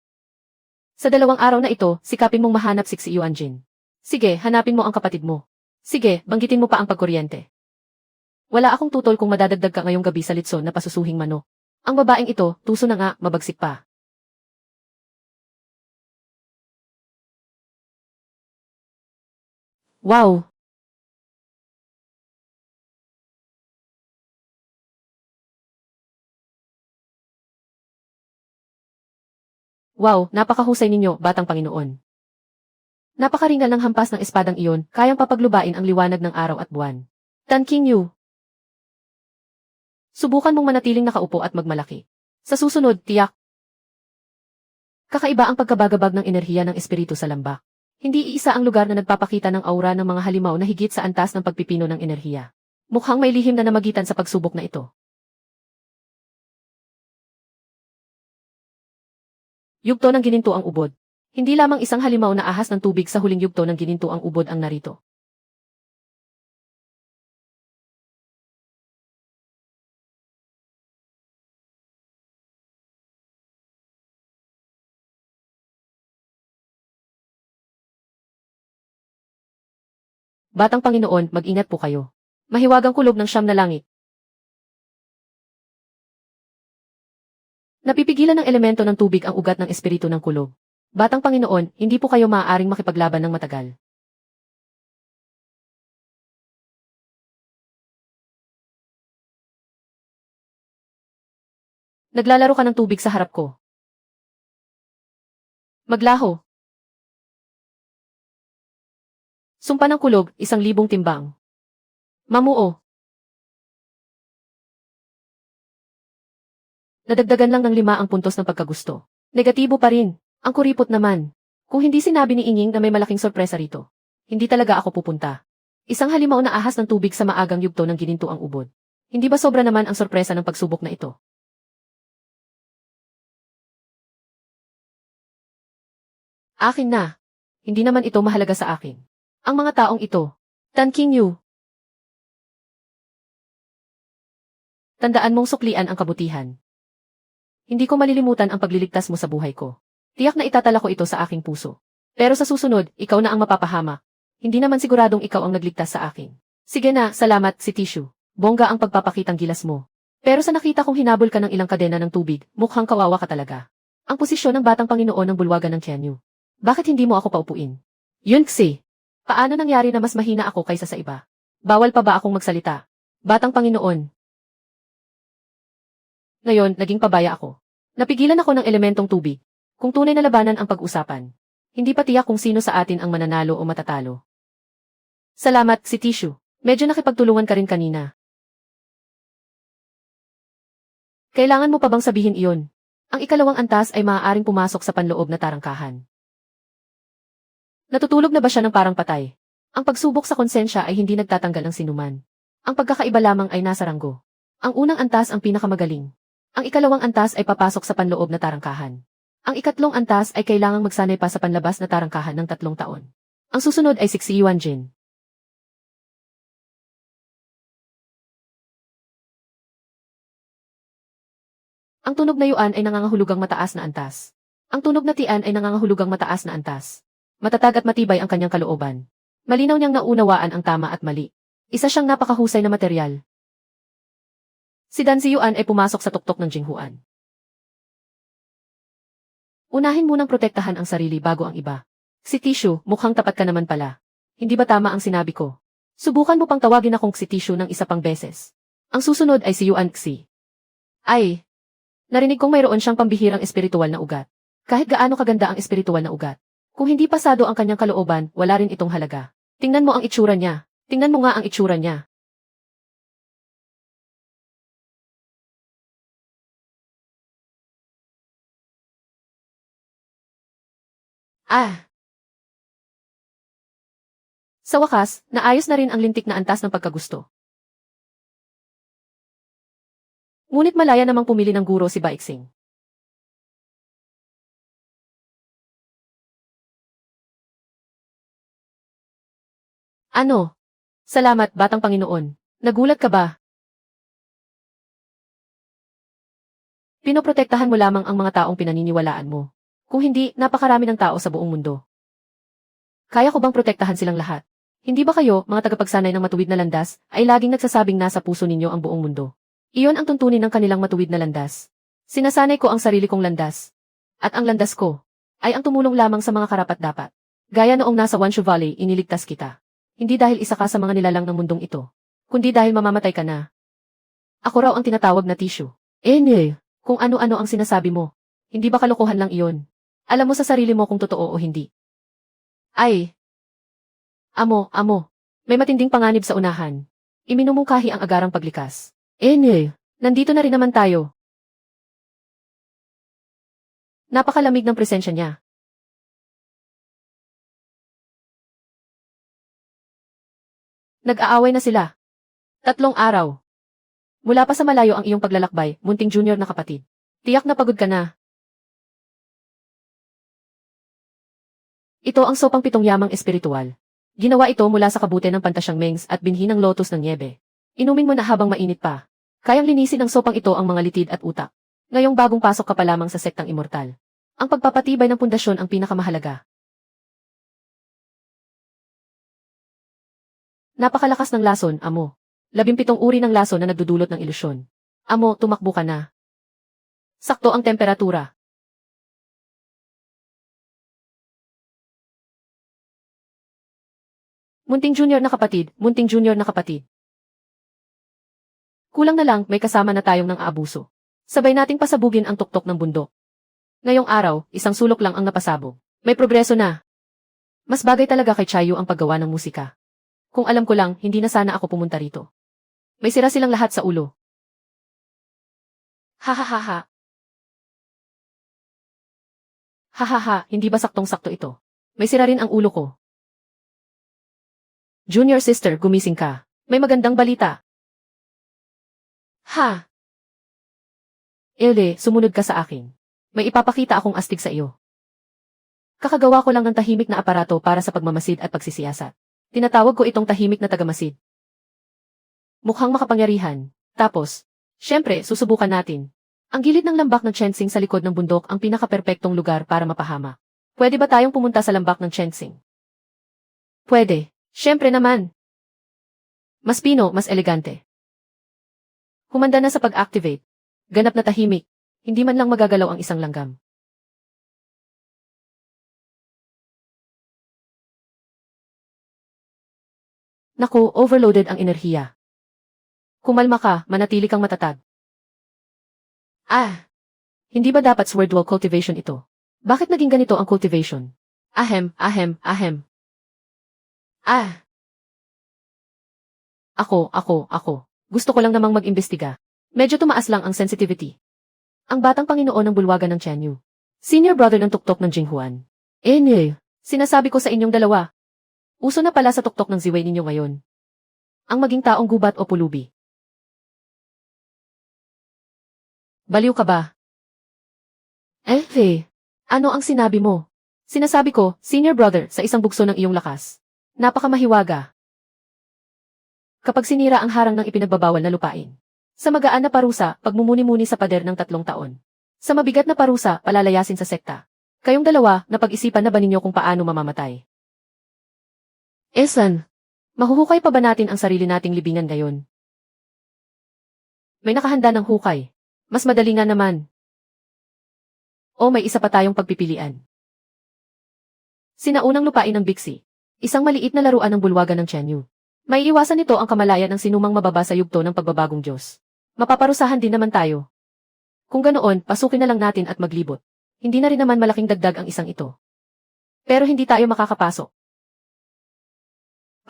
Sa 2 araw na ito, sikapin mong mahanap si Yuanjin. Sige, hanapin mo ang kapatid mo. Sige, banggitin mo pa ang pagkuryente. Wala akong tutol kung madadagdag ka ngayong gabi sa litson na pasusuhing manok. Ang babaeng ito, tuso na nga, mabagsik pa. Wow! Wow, napakahusay ninyo, batang Panginoon. Napakaringal ng hampas ng espadang iyon, kayang papaglubain ang liwanag ng araw at buwan. Tan Qingyu. Subukan mong manatiling nakaupo at magmalaki. Sa susunod, tiyak. Kakaiba ang pagkabagabag ng enerhiya ng espiritu sa lambak. Hindi iisa ang lugar na nagpapakita ng aura ng mga halimaw na higit sa antas ng pagpipino ng enerhiya. Mukhang may lihim na namagitan sa pagsubok na ito. Yugto ng gininto ang ubod. Hindi lamang isang halimaw na ahas ng tubig sa huling yugto ng gininto ang ubod ang narito. Batang Panginoon, mag-ingat po kayo. Mahiwagang kulob ng siyam na langit. Napipigilan ng elemento ng tubig ang ugat ng espiritu ng kulob. Batang Panginoon, hindi po kayo maaaring makipaglaban ng matagal. Naglalaro ka ng tubig sa harap ko. Maglaho. Sumpa ng kulog, 1,000 timbang. Mamuo. Nadagdagan lang ng 5 ang puntos ng pagkagusto. Negatibo pa rin. Ang kuripot naman. Kung hindi sinabi ni Inying na may malaking sorpresa rito, hindi talaga ako pupunta. Isang halimaw na ahas ng tubig sa maagang yugto ng gininto ang ubod. Hindi ba sobra naman ang sorpresa ng pagsubok na ito? Akin na. Hindi naman ito mahalaga sa akin. Ang mga taong ito. Tan King Yu. Tandaan mong suklian ang kabutihan. Hindi ko malilimutan ang pagliligtas mo sa buhay ko. Tiyak na itatala ko ito sa aking puso. Pero sa susunod, ikaw na ang mapapahamak. Hindi naman siguradong ikaw ang nagligtas sa akin. Sige na, salamat, si Tissue. Bongga ang pagpapakitang gilas mo. Pero sa nakita kong hinabol ka ng ilang kadena ng tubig, mukhang kawawa ka talaga. Ang posisyon ng batang Panginoon ng bulwagan ng Tianyu. Bakit hindi mo ako paupuin? Yun kasi. Paano nangyari na mas mahina ako kaysa sa iba? Bawal pa ba akong magsalita? Batang Panginoon. Ngayon, naging pabaya ako. Napigilan ako ng elementong tubig. Kung tunay na labanan ang pag-usapan. Hindi pa tiyak kung sino sa atin ang mananalo o matatalo. Salamat, si Tissue. Medyo nakipagtulungan ka rin kanina. Kailangan mo pa bang sabihin iyon? Ang ikalawang antas ay maaaring pumasok sa panloob na tarangkahan. Natutulog na ba siya ng parang patay? Ang pagsubok sa konsensya ay hindi nagtatanggal ng sinuman. Ang pagkakaiba lamang ay nasa ranggo. Ang unang antas ang pinakamagaling. Ang ikalawang antas ay papasok sa panloob na tarangkahan. Ang ikatlong antas ay kailangang magsanay pa sa panlabas na tarangkahan ng 3 taon. Ang susunod ay Sixi Yuan Jin. Ang tunog na yuan ay nangangahulugang mataas na antas. Ang tunog na tian ay nangangahulugang mataas na antas. Matatag at matibay ang kanyang kalooban. Malinaw niyang naunawaan ang tama at mali. Isa siyang napakahusay na materyal. Si Dan Si Yuan ay pumasok sa tuktok ng Jinghuan. Unahin munang protektahan ang sarili bago ang iba. Si Tissue, mukhang tapat ka naman pala. Hindi ba tama ang sinabi ko? Subukan mo pang tawagin akong si Tissue ng isa pang beses. Ang susunod ay si Yuan Xi. Ay! Narinig kong mayroon siyang pambihirang espiritual na ugat. Kahit gaano kaganda ang espiritual na ugat. Kung hindi pasado ang kanyang kalooban, wala rin itong halaga. Tingnan mo ang itsura niya. Tingnan mo nga ang itsura niya. Ah! Sa wakas, naayos na rin ang lintik na antas ng pagkagusto. Ngunit malaya namang pumili ng guro si Baixing. Ano? Salamat, Batang Panginoon. Nagulat ka ba? Pinoprotektahan mo lamang ang mga taong pinaniniwalaan mo. Kung hindi, napakarami ng tao sa buong mundo. Kaya ko bang protektahan silang lahat? Hindi ba kayo, mga tagapagsanay ng matuwid na landas, ay laging nagsasabing nasa puso ninyo ang buong mundo? Iyon ang tuntunin ng kanilang matuwid na landas. Sinasanay ko ang sarili kong landas. At ang landas ko, ay ang tumulong lamang sa mga karapat-dapat. Gaya noong nasa Wanshu Valley, iniligtas kita. Hindi dahil isa ka sa mga nilalang ng mundong ito, kundi dahil mamamatay ka na. Ako raw ang tinatawag na Tissue. Kung ano-ano ang sinasabi mo, hindi ba kalokohan lang iyon? Alam mo sa sarili mo kung totoo o hindi. Ay! Amo, may matinding panganib sa unahan. Iminumungkahi ang agarang paglikas. Nandito na rin naman tayo. Napakalamig ng presensya niya. Nag-aaway na sila. 3 araw. Mula pa sa malayo ang iyong paglalakbay, munting junior na kapatid. Tiyak na pagod ka na. Ito ang sopang pitong yamang espiritual. Ginawa ito mula sa kabute ng pantasyang mengs at binhi ng lotus ng niebe. Inumin mo na habang mainit pa. Kayang linisin ng sopang ito ang mga litid at utak. Ngayong bagong pasok ka pa lamang sa sektang immortal. Ang pagpapatibay ng pundasyon ang pinakamahalaga. Napakalakas ng lason, amo. 17 uri ng lason na nagdudulot ng ilusyon. Amo, tumakbo ka na. Sakto ang temperatura. Munting junior na kapatid, munting junior na kapatid. Kulang na lang, may kasama na tayong nang aabuso. Sabay nating pasabugin ang tuktok ng bundok. Ngayong araw, isang sulok lang ang napasabog. May progreso na. Mas bagay talaga kay Chayo ang paggawa ng musika. Kung alam ko lang, hindi na sana ako pumunta rito. May sira silang lahat sa ulo. Hahaha. Hahaha, hindi ba saktong-sakto ito? May sira rin ang ulo ko. Junior sister, gumising ka. May magandang balita. Ha? Ele, sumunod ka sa akin. May ipapakita akong astig sa iyo. Kakagawa ko lang ng tahimik na aparato para sa pagmamasid at pagsisiyasat. Tinatawag ko itong tahimik na tagamasid. Mukhang makapangyarihan. Tapos, syempre, susubukan natin. Ang gilid ng lambak ng Chensing sa likod ng bundok ang pinaka-perpektong lugar para mapahama. Pwede ba tayong pumunta sa lambak ng Chensing? Pwede. Syempre naman. Mas pino, mas elegante. Humanda na sa pag-activate. Ganap na tahimik. Hindi man lang magagalaw ang isang langgam. Naku, overloaded ang enerhiya. Kumalma ka, manatili kang matatag. Hindi ba dapat swordwall cultivation ito? Bakit naging ganito ang cultivation? Ahem. Ako. Gusto ko lang namang mag-imbestiga. Medyo tumaas lang ang sensitivity. Ang batang Panginoon ng bulwagan ng Tianyu. Senior brother ng tuktok ng Jinghuan. Sinasabi ko sa inyong dalawa. Uso na pala sa tuktok ng ziway ninyo ngayon. Ang maging taong gubat o pulubi. Baliw ka ba? Ano ang sinabi mo? Sinasabi ko, senior brother, sa isang bugso ng iyong lakas. Napakamahiwaga. Kapag sinira ang harang ng ipinagbabawal na lupain. Sa magaan na parusa, pagmumuni-muni sa pader ng 3 taon. Sa mabigat na parusa, palalayasin sa sekta. Kayong dalawa, napag-isipan na ba ninyo kung paano mamamatay? Esan, mahuhukay pa ba natin ang sarili nating libingan ngayon? May nakahanda ng hukay. Mas madali nga naman. O may isa pa tayong pagpipilian. Sinaunang lupain ng Bixi. Isang maliit na laruan ng bulwagan ng Tianyu. May iwasan nito ang kamalayan ng sinumang mababa sa yugto ng pagbabagong Diyos. Mapaparusahan din naman tayo. Kung ganoon, pasukin na lang natin at maglibot. Hindi na rin naman malaking dagdag ang isang ito. Pero hindi tayo makakapasok.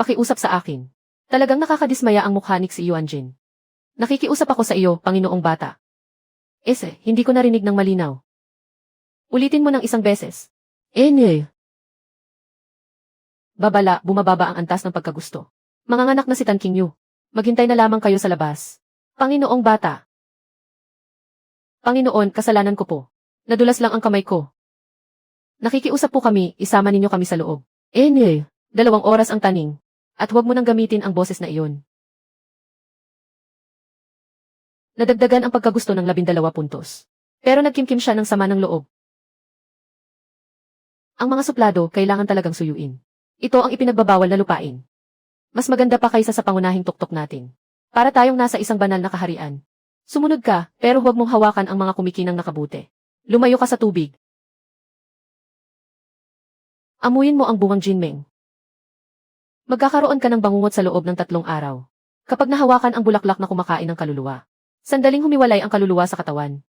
Pakiusap sa akin. Talagang nakakadismaya ang mukha ni si Yuanjin. Nakikiusap ako sa iyo, Panginoong Bata. Hindi ko narinig ng malinaw. Ulitin mo ng isang beses. Babala, bumababa ang antas ng pagkagusto. Manganganak na si Tan Qingyu. Maghintay na lamang kayo sa labas. Panginoong Bata. Panginoon, kasalanan ko po. Nadulas lang ang kamay ko. Nakikiusap po kami, isama ninyo kami sa loob. 2 oras ang taning. At huwag mo nang gamitin ang boses na iyon. Nadagdagan ang pagkagusto ng 12 puntos. Pero nagkimkim siya ng sama ng loob. Ang mga suplado kailangan talagang suyuin. Ito ang ipinagbabawal na lupain. Mas maganda pa kaysa sa pangunahing tuktok natin. Para tayong nasa isang banal na kaharian. Sumunod ka, pero huwag mong hawakan ang mga kumikinang nakabute. Lumayo ka sa tubig. Amuyin mo ang bungang Jinmeng. Magkakaroon ka ng bangungot sa loob ng 3 araw. Kapag nahawakan ang bulaklak na kumakain ng kaluluwa. Sandaling humiwalay ang kaluluwa sa katawan.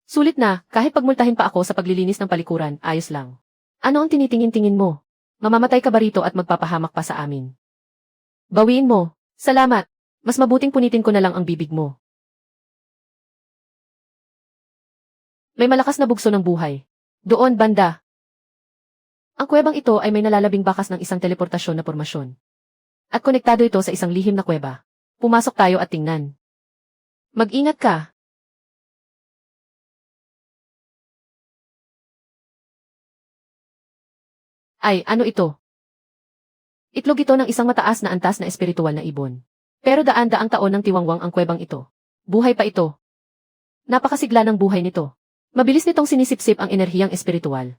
Sulit na, kahit pagmultahin pa ako sa paglilinis ng palikuran, ayos lang. Ano ang tinitingin-tingin mo? Mamamatay ka ba rito at magpapahamak pa sa amin? Bawiin mo. Salamat. Mas mabuting punitin ko na lang ang bibig mo. May malakas na bugso ng buhay. Doon, banda. Ang kuwebang ito ay may nalalabing bakas ng isang teleportasyon na pormasyon. At konektado ito sa isang lihim na kuweba. Pumasok tayo at tingnan. Mag-ingat ka. Ay, ano ito? Itlog ito ng isang mataas na antas na espiritual na ibon. Pero daan-daang taon ng tiwangwang ang kuwebang ito. Buhay pa ito. Napakasigla ng buhay nito. Mabilis nitong sinisipsip ang enerhiyang espiritual.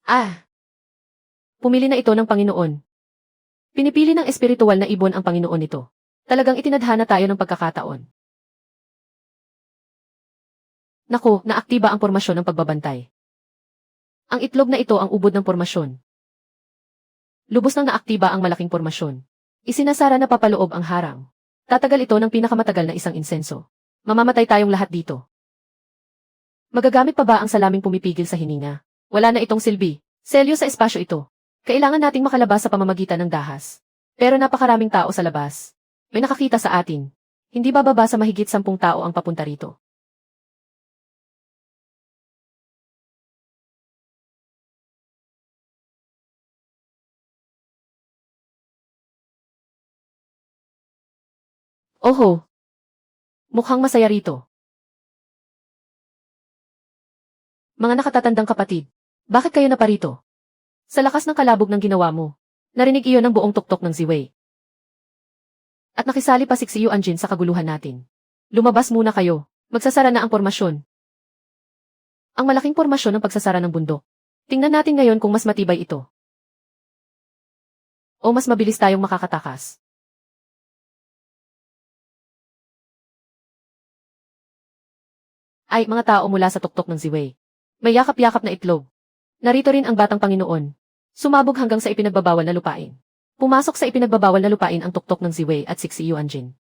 Ah! Pumili na ito ng Panginoon. Pinipili ng espiritual na ibon ang Panginoon nito. Talagang itinadhana tayo ng pagkakataon. Naku, naaktiba ang pormasyon ng pagbabantay. Ang itlog na ito ang ubod ng pormasyon. Lubos nang naaktiba ang malaking pormasyon. Isinasara na papaloob ang harang. Tatagal ito ng pinakamatagal na isang insenso. Mamamatay tayong lahat dito. Magagamit pa ba ang salaming pumipigil sa hininga? Wala na itong silbi. Selyo sa espasyo ito. Kailangan nating makalabas sa pamamagitan ng dahas. Pero napakaraming tao sa labas. May nakakita sa atin. Hindi bababa sa mahigit 10 tao ang papunta rito. Oho! Mukhang masaya rito. Mga nakatatandang kapatid, bakit kayo na parito? Sa lakas ng kalabog ng ginawa mo, narinig iyon ng buong tuktok ng Ziwei. At nakisali pa si Xiu Anjin sa kaguluhan natin. Lumabas muna kayo, magsasara na ang pormasyon. Ang malaking pormasyon ng pagsasara ng bundok. Tingnan natin ngayon kung mas matibay ito. O mas mabilis tayong makakatakas. Ay, mga tao mula sa tuktok ng Ziwei. May yakap-yakap na itlog. Narito rin ang batang Panginoon. Sumabog hanggang sa ipinagbabawal na lupain. Pumasok sa ipinagbabawal na lupain ang tuktok ng Ziwei at si Xiu Anjin.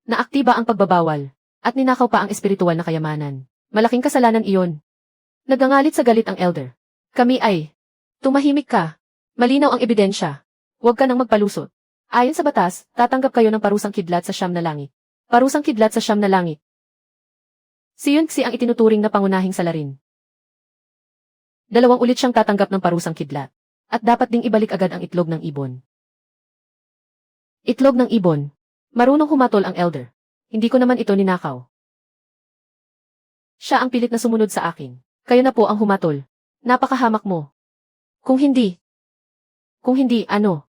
Naaktiba ang pagbabawal, at ninakaw pa ang espiritual na kayamanan. Malaking kasalanan iyon. Nagangalit sa galit ang elder. Kami ay, tumahimik ka. Malinaw ang ebidensya. Huwag ka nang magpalusot. Ayon sa batas, tatanggap kayo ng parusang kidlat sa siyam na langit. Parusang kidlat sa siyam na langit. Si Yunxi ang itinuturing na pangunahing salarin. 2 ulit siyang tatanggap ng parusang kidlat. At dapat ding ibalik agad ang itlog ng ibon. Itlog ng ibon. Marunong humatol ang elder. Hindi ko naman ito ninakaw. Siya ang pilit na sumunod sa akin. Kayo na po ang humatol. Napakahamak mo. Kung hindi, ano?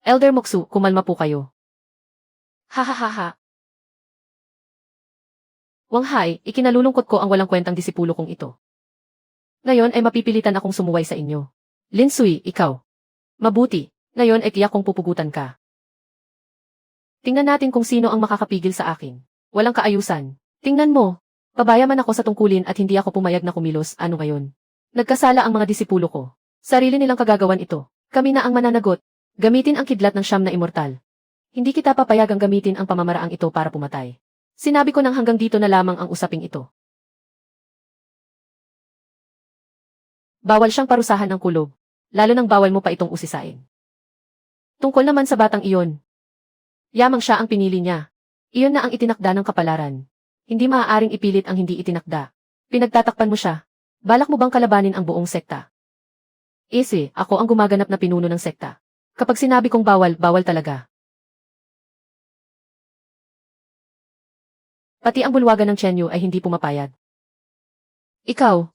Elder Moksu, kumalma po kayo. Hahaha. Wanghai, ikinalulungkot ko ang walang kwentang disipulo kong ito. Ngayon ay mapipilitan akong sumuway sa inyo. Lin Sui, ikaw. Mabuti, ngayon ay tiyak kong pupugutan ka. Tingnan natin kung sino ang makakapigil sa akin. Walang kaayusan. Tingnan mo, pabaya man ako sa tungkulin at hindi ako pumayag na kumilos, ano ngayon? Nagkasala ang mga disipulo ko. Sarili nilang kagagawan ito. Kami na ang mananagot. Gamitin ang kidlat ng siyam na immortal. Hindi kita papayagang gamitin ang pamamaraang ito para pumatay. Sinabi ko nang hanggang dito na lamang ang usaping ito. Bawal siyang parusahan ng kulog, lalo nang bawal mo pa itong usisain. Tungkol naman sa batang iyon. Yamang siya ang pinili niya. Iyon na ang itinakda ng kapalaran. Hindi maaaring ipilit ang hindi itinakda. Pinagtatakpan mo siya. Balak mo bang kalabanin ang buong sekta? Ako ang gumaganap na pinuno ng sekta. Kapag sinabi kong bawal, bawal talaga. Pati ang bulwagan ng Chenyu ay hindi pumapayag. Ikaw.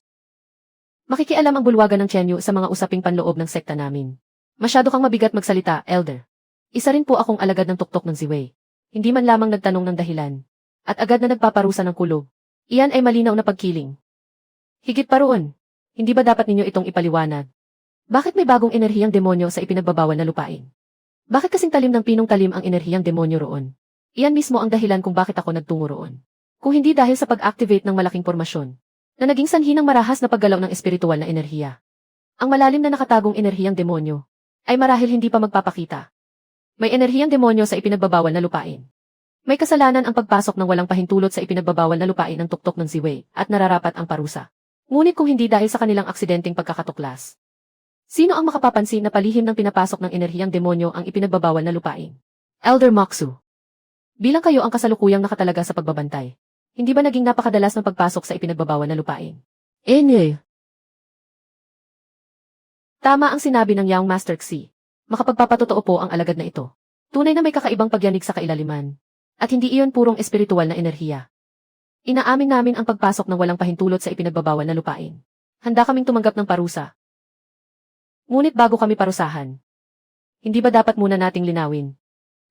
Makikialam ang bulwagan ng Chenyu sa mga usaping panloob ng sekta namin. Masyado kang mabigat magsalita, elder. Isa rin po akong alagad ng tuktok ng Ziwei. Hindi man lamang nagtanong ng dahilan. At agad na nagpaparusa ng kulog. Iyan ay malinaw na pagkiling. Higit pa roon. Hindi ba dapat ninyo itong ipaliwanag? Bakit may bagong enerhiyang demonyo sa ipinagbabawal na lupain? Bakit kasing talim ng pinong talim ang enerhiyang demonyo roon? Iyan mismo ang dahilan kung bakit ako nagtungo roon. Kung hindi dahil sa pag-activate ng malaking pormasyon, na naging sanhi ng marahas na paggalaw ng espiritual na enerhiya. Ang malalim na nakatagong enerhiyang demonyo, ay marahil hindi pa magpapakita. May enerhiyang demonyo sa ipinagbabawal na lupain. May kasalanan ang pagpasok ng walang pahintulot sa ipinagbabawal na lupain ng tuktok ng Ziwei, at nararapat ang parusa. Ngunit kung hindi dahil sa kanilang aksidenteng pagkakatuklas. Sino ang makapapansin na palihim ng pinapasok ng enerhiyang demonyo ang ipinagbabawal na lupain? Elder Moksu. Bilang kayo ang kasalukuyang nakatalaga sa pagbabantay, hindi ba naging napakadalas ng pagpasok sa ipinagbabawal na lupain? Tama ang sinabi ng Young Master Xi. Makapagpapatotoo po ang alagad na ito. Tunay na may kakaibang pagyanig sa kailaliman. At hindi iyon purong espiritual na enerhiya. Inaamin namin ang pagpasok ng walang pahintulot sa ipinagbabawal na lupain. Handa kaming tumanggap ng parusa. Ngunit bago kami parusahan, hindi ba dapat muna nating linawin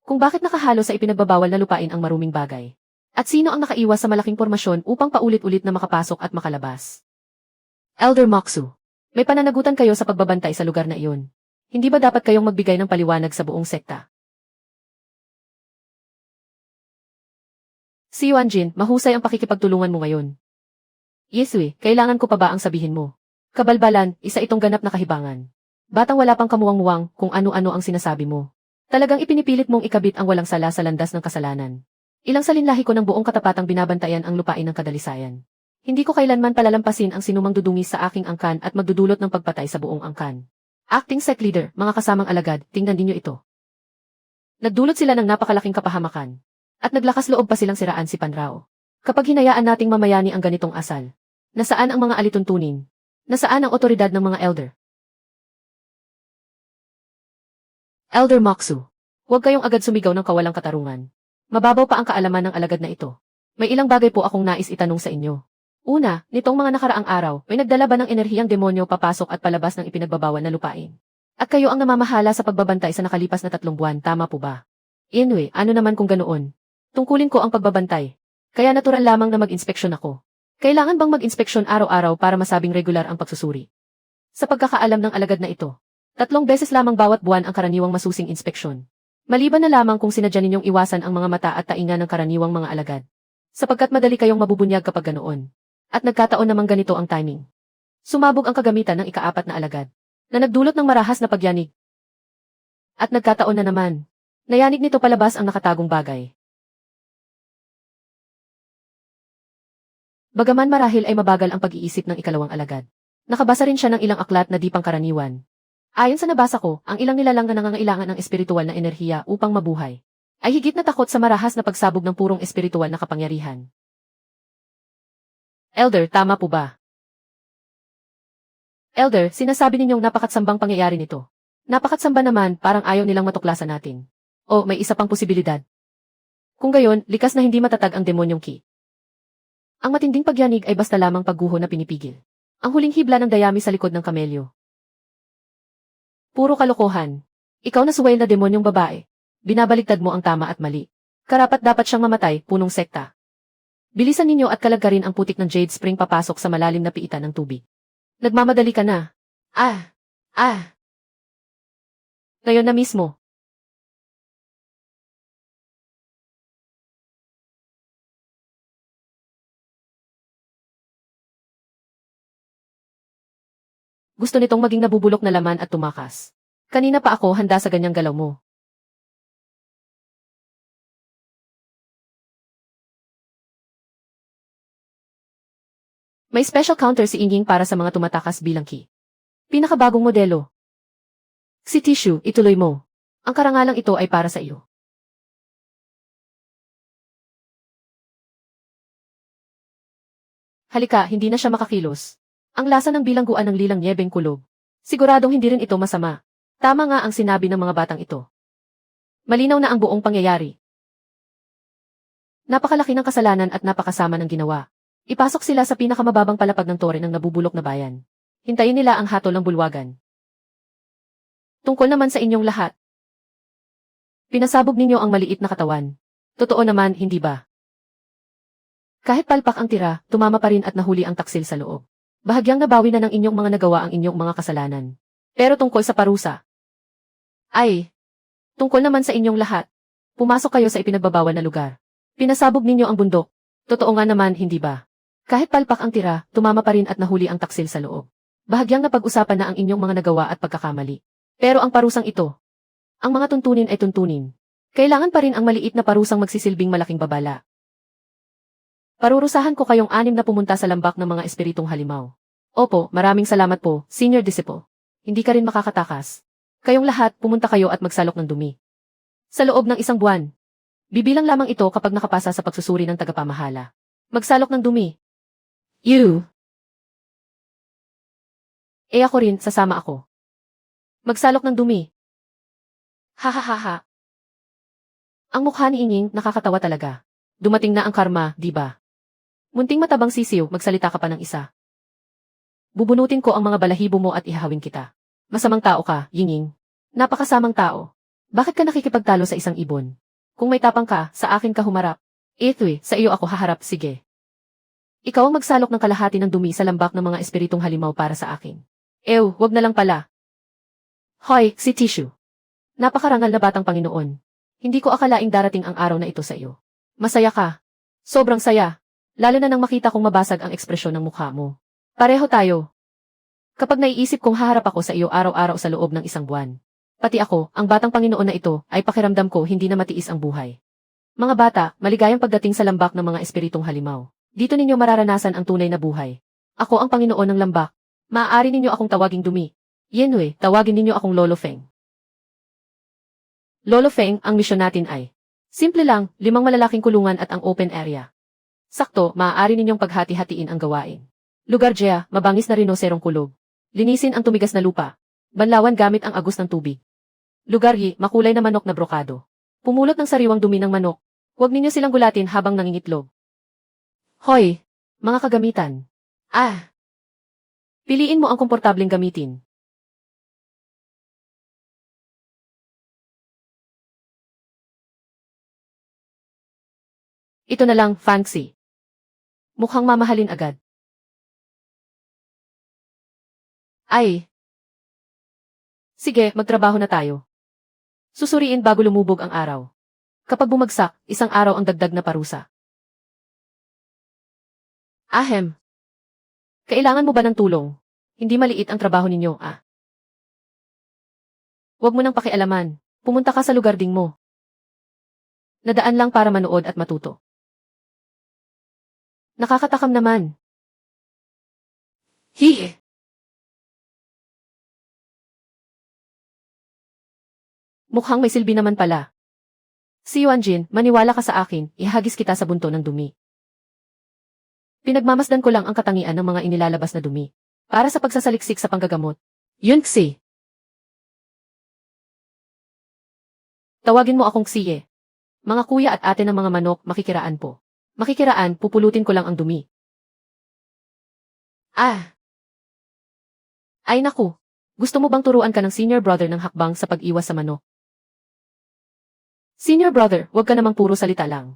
kung bakit nakahalo sa ipinagbabawal na lupain ang maruming bagay? At sino ang nakaiwas sa malaking pormasyon upang paulit-ulit na makapasok at makalabas? Elder Moxu, may pananagutan kayo sa pagbabantay sa lugar na iyon. Hindi ba dapat kayong magbigay ng paliwanag sa buong sekta? Si Yuanjin, mahusay ang pakikipagtulungan mo ngayon. Yesui, kailangan ko pa ba ang sabihin mo? Kabalbalan, isa itong ganap na kahibangan. Batang wala pang kamuwang-muwang kung ano-ano ang sinasabi mo. Talagang ipinipilit mong ikabit ang walang sala sa landas ng kasalanan. Ilang salinlahi ko ng buong katapatang binabantayan ang lupain ng kadalisayan. Hindi ko kailanman palalampasin ang sinumang dudungis sa aking angkan at magdudulot ng pagpatay sa buong angkan. Acting Sect Leader, mga kasamang alagad, tingnan ninyo ito. Nagdulot sila ng napakalaking kapahamakan. At naglakas loob pa silang siraan si Panrao. Kapag hinayaan nating mamayani ang ganitong asal, nasaan ang mga alituntunin? Nasaan ang otoridad ng mga elder? Elder Moxu, huwag kayong agad sumigaw ng kawalang katarungan. Mababaw pa ang kaalaman ng alagad na ito. May ilang bagay po akong nais itanong sa inyo. Una, nitong mga nakaraang araw, may nagdala ba ng enerhiyang demonyo papasok at palabas ng ipinagbabawal na lupain? At kayo ang namamahala sa pagbabantay sa nakalipas na 3 buwan, tama po ba? Anyway, ano naman kung ganoon? Tungkulin ko ang pagbabantay. Kaya natural lamang na mag-inspeksyon ako. Kailangan bang mag-inspeksyon araw-araw para masabing regular ang pagsusuri? Sa pagkakaalam ng alagad na ito, 3 beses lamang bawat buwan ang karaniwang masusing inspeksyon. Maliban na lamang kung sinadya ninyong iwasan ang mga mata at tainga ng karaniwang mga alagad. Sapagkat madali kayong mabubunyag kapag ganoon. At nagkataon namang ganito ang timing. Sumabog ang kagamitan ng ika-4 na alagad, na nagdulot ng marahas na pagyanig. At nagkataon na naman, nayanig nito palabas ang nakatagong bagay. Bagaman marahil ay mabagal ang pag-iisip ng ikalawang alagad, nakabasa rin siya ng ilang aklat na di pangkaraniwan. Ayon sa nabasa ko, ang ilang nilalang na nangangailangan ng espiritual na enerhiya upang mabuhay, ay higit na takot sa marahas na pagsabog ng purong espiritual na kapangyarihan. Elder, tama po ba? Elder, sinasabi ninyong napakatsambang pangyayari nito. Napakatsamba naman, parang ayaw nilang matuklasan natin. O, may isa pang posibilidad. Kung gayon, likas na hindi matatag ang demonyong Ki. Ang matinding pagyanig ay basta lamang pagguho na pinipigil. Ang huling hibla ng dayami sa likod ng kamelyo. Puro kalokohan. Ikaw na suway na demonyong babae. Binabaliktad mo ang tama at mali. Karapat dapat siyang mamatay, punong sekta. Bilisan ninyo at kalagkarin ang putik ng Jade Spring papasok sa malalim na piitan ng tubig. Nagmamadali ka na. Ngayon na mismo. Gusto nitong maging nabubulok na laman at tumakas. Kanina pa ako handa sa ganyang galaw mo. May special counter si Inging para sa mga tumatakas bilang Ki. Pinakabagong modelo. Si Tissue, ituloy mo. Ang karangalang ito ay para sa iyo. Halika, hindi na siya makakilos. Ang lasa ng bilangguan ng lilang nyebeng kulog. Siguradong hindi rin ito masama. Tama nga ang sinabi ng mga batang ito. Malinaw na ang buong pangyayari. Napakalaki ng kasalanan at napakasama ng ginawa. Ipasok sila sa pinakamababang palapag ng tore ng nabubulok na bayan. Hintayin nila ang hatol ng bulwagan. Tungkol naman sa inyong lahat. Pinasabog ninyo ang maliit na katawan. Totoo naman, hindi ba? Kahit palpak ang tira, tumama pa rin at nahuli ang taksil sa loob. Bahagyang nabawi na ng inyong mga nagawa ang inyong mga kasalanan. Pero tungkol sa parusa. Tungkol naman sa inyong lahat. Pumasok kayo sa ipinagbabawal na lugar. Pinasabog ninyo ang bundok. Totoo nga naman, hindi ba? Kahit palpak ang tira, tumama pa rin at nahuli ang taksil sa loob. Bahagyang napag-usapan na ang inyong mga nagawa at pagkakamali. Pero ang parusang ito, ang mga tuntunin ay tuntunin. Kailangan pa rin ang maliit na parusang magsisilbing malaking babala. Parurusahan ko kayong 6 na pumunta sa lambak ng mga espiritong halimaw. Opo, maraming salamat po, Senior Disciple. Hindi ka rin makakatakas. Kayong lahat, pumunta kayo at magsalok ng dumi. Sa loob ng 1 buwan. Bibilang lamang ito kapag nakapasa sa pagsusuri ng tagapamahala. Magsalok ng dumi. You. Ako rin, sasama ako. Magsalok ng dumi. Ha. Ang mukha ni Inging nakakatawa talaga. Dumating na ang karma, di ba? Munting matabang sisiw, magsalita ka pa ng isa. Bubunutin ko ang mga balahibo mo at ihahawin kita. Masamang tao ka, Yinging. Napakasamang tao. Bakit ka nakikipagtalo sa isang ibon? Kung may tapang ka, sa akin ka humarap. Ito'y, sa iyo ako haharap, sige. Ikaw ang magsalok ng kalahati ng dumi sa lambak ng mga espiritong halimaw para sa akin. Ew, wag na lang pala. Hoy, si Tissue. Napakarangal na batang Panginoon. Hindi ko akalaing darating ang araw na ito sa iyo. Masaya ka. Sobrang saya. Lalo na nang makita kong mabasag ang ekspresyon ng mukha mo. Pareho tayo. Kapag naiisip kong haharap ako sa iyo araw-araw sa loob ng isang buwan. Pati ako, ang batang Panginoon na ito, ay pakiramdam ko hindi na matiis ang buhay. Mga bata, maligayang pagdating sa lambak ng mga espiritong halimaw. Dito ninyo mararanasan ang tunay na buhay. Ako ang Panginoon ng lambak. Maaari ninyo akong tawaging dumi. Yenwe, tawagin ninyo akong Lolo Feng. Lolo Feng, ang misyon natin ay simple lang, 5 malalaking kulungan at ang open area. Sakto, maaari ninyong paghati-hatiin ang gawain. Lugar Jia, mabangis na rinoserong kulog. Linisin ang tumigas na lupa. Banlawan gamit ang agos ng tubig. Lugar Yi, makulay na manok na brokado. Pumulot ng sariwang dumi ng manok. Huwag ninyo silang gulatin habang nangingitlog. Hoy, mga kagamitan. Piliin mo ang komportableng gamitin. Ito na lang, fancy. Mukhang mamahalin agad. Sige, magtrabaho na tayo. Susuriin bago lumubog ang araw. Kapag bumagsak, isang araw ang dagdag na parusa. Kailangan mo ba ng tulong? Hindi maliit ang trabaho ninyo, Huwag mo nang pakialaman. Pumunta ka sa lugar ding mo. Nadaan lang para manood at matuto. Nakakatakam naman. Hihi. Mukhang may silbi naman pala. Si Yuanjin, maniwala ka sa akin, ihagis kita sa bunto ng dumi. Pinagmamasdan ko lang ang katangian ng mga inilalabas na dumi. Para sa pagsasaliksik sa panggagamot. Yun Xi. Tawagin mo akong Xiye. Mga kuya at ate ng mga manok, makikiraan po. Makikiraan, pupulutin ko lang ang dumi. Ay naku. Gusto mo bang turuan ka ng senior brother ng hakbang sa pag-iwas sa manok? Senior brother, wag ka namang puro salita lang.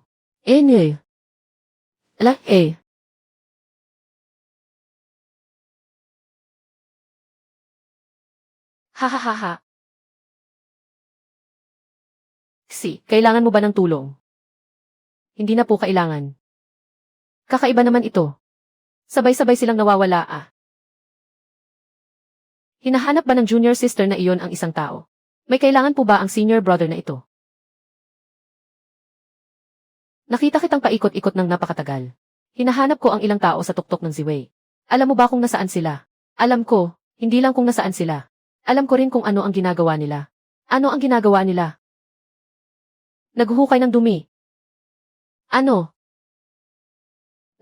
Hahaha. Kailangan mo ba ng tulong? Hindi na po kailangan. Kakaiba naman ito. Sabay-sabay silang nawawala. Hinahanap ba ng junior sister na iyon ang isang tao? May kailangan po ba ang senior brother na ito? Nakita kitang paikot-ikot ng napakatagal. Hinahanap ko ang ilang tao sa tuktok ng Ziwei. Alam mo ba kung nasaan sila? Alam ko, hindi lang kung nasaan sila. Alam ko rin kung ano ang ginagawa nila. Ano ang ginagawa nila? Naghuhukay ng dumi. Ano?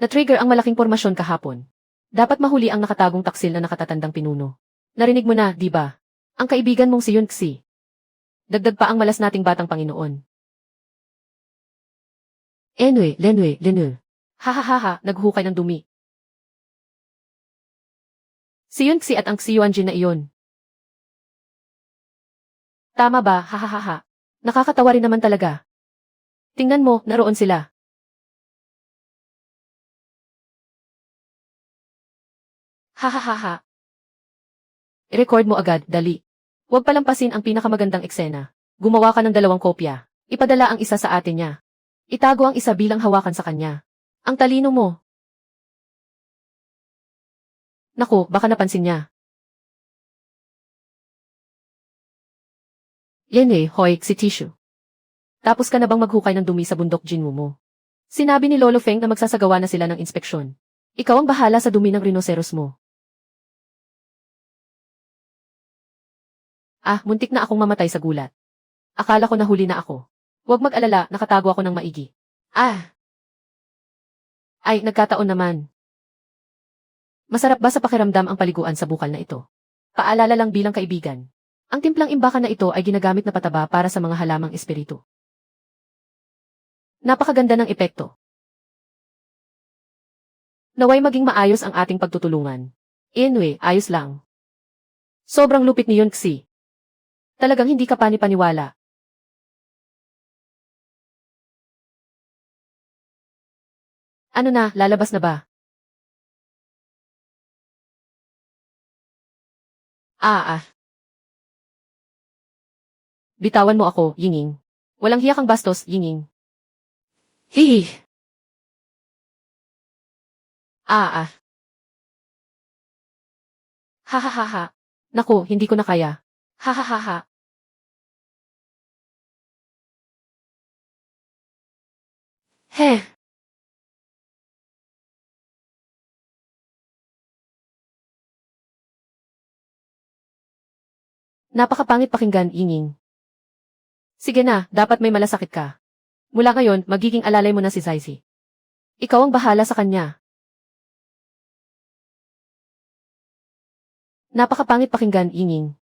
Na-trigger ang malaking pormasyon kahapon. Dapat mahuli ang nakatagong taksil na nakatatandang pinuno. Narinig mo na, di ba? Ang kaibigan mong si Yun Xi. Dagdag pa ang malas nating batang Panginoon. Lenwe. Hahaha, naghukay ng dumi. Si Yun Xi at ang Xi Yuanjin na iyon. Tama ba, hahaha. Nakakatawa rin naman talaga. Tingnan mo, naroon sila. Hahaha. I-record mo agad, dali. Huwag palampasin ang pinakamagandang eksena. Gumawa ka ng 2 kopya. Ipadala ang isa sa atin niya. Itago ang isa bilang hawakan sa kanya. Ang talino mo. Naku, baka napansin niya. Hoy, si Tissue. Tapos ka na bang maghukay ng dumi sa bundok Jinwoo mo? Sinabi ni Lolo Feng na magsasagawa na sila ng inspeksyon. Ikaw ang bahala sa dumi ng rinoceros mo. Muntik na akong mamatay sa gulat. Akala ko nahuli na ako. Huwag mag-alala, nakatago ako ng maigi. Nagkataon naman. Masarap ba sa pakiramdam ang paliguan sa bukal na ito? Paalala lang bilang kaibigan. Ang timplang imbakan na ito ay ginagamit na pataba para sa mga halamang espiritu. Napakaganda ng epekto. Naway maging maayos ang ating pagtutulungan. Anyway, ayos lang. Sobrang lupit ni Yunxi. Talagang hindi ka pani-paniwala. Ano na, lalabas na ba? Ah. Bitawan mo ako, Yinging. Walang hiya kang bastos, Yinging. Hihi. Ah. Hahaha. Naku, hindi ko na kaya. Hahaha. Heh. Napakapangit pakinggan, Yinging. Sige na, dapat may malasakit ka. Mula ngayon, magiging alalay mo na si Saisi. Ikaw ang bahala sa kanya. Napakapangit pakinggan, Yinging.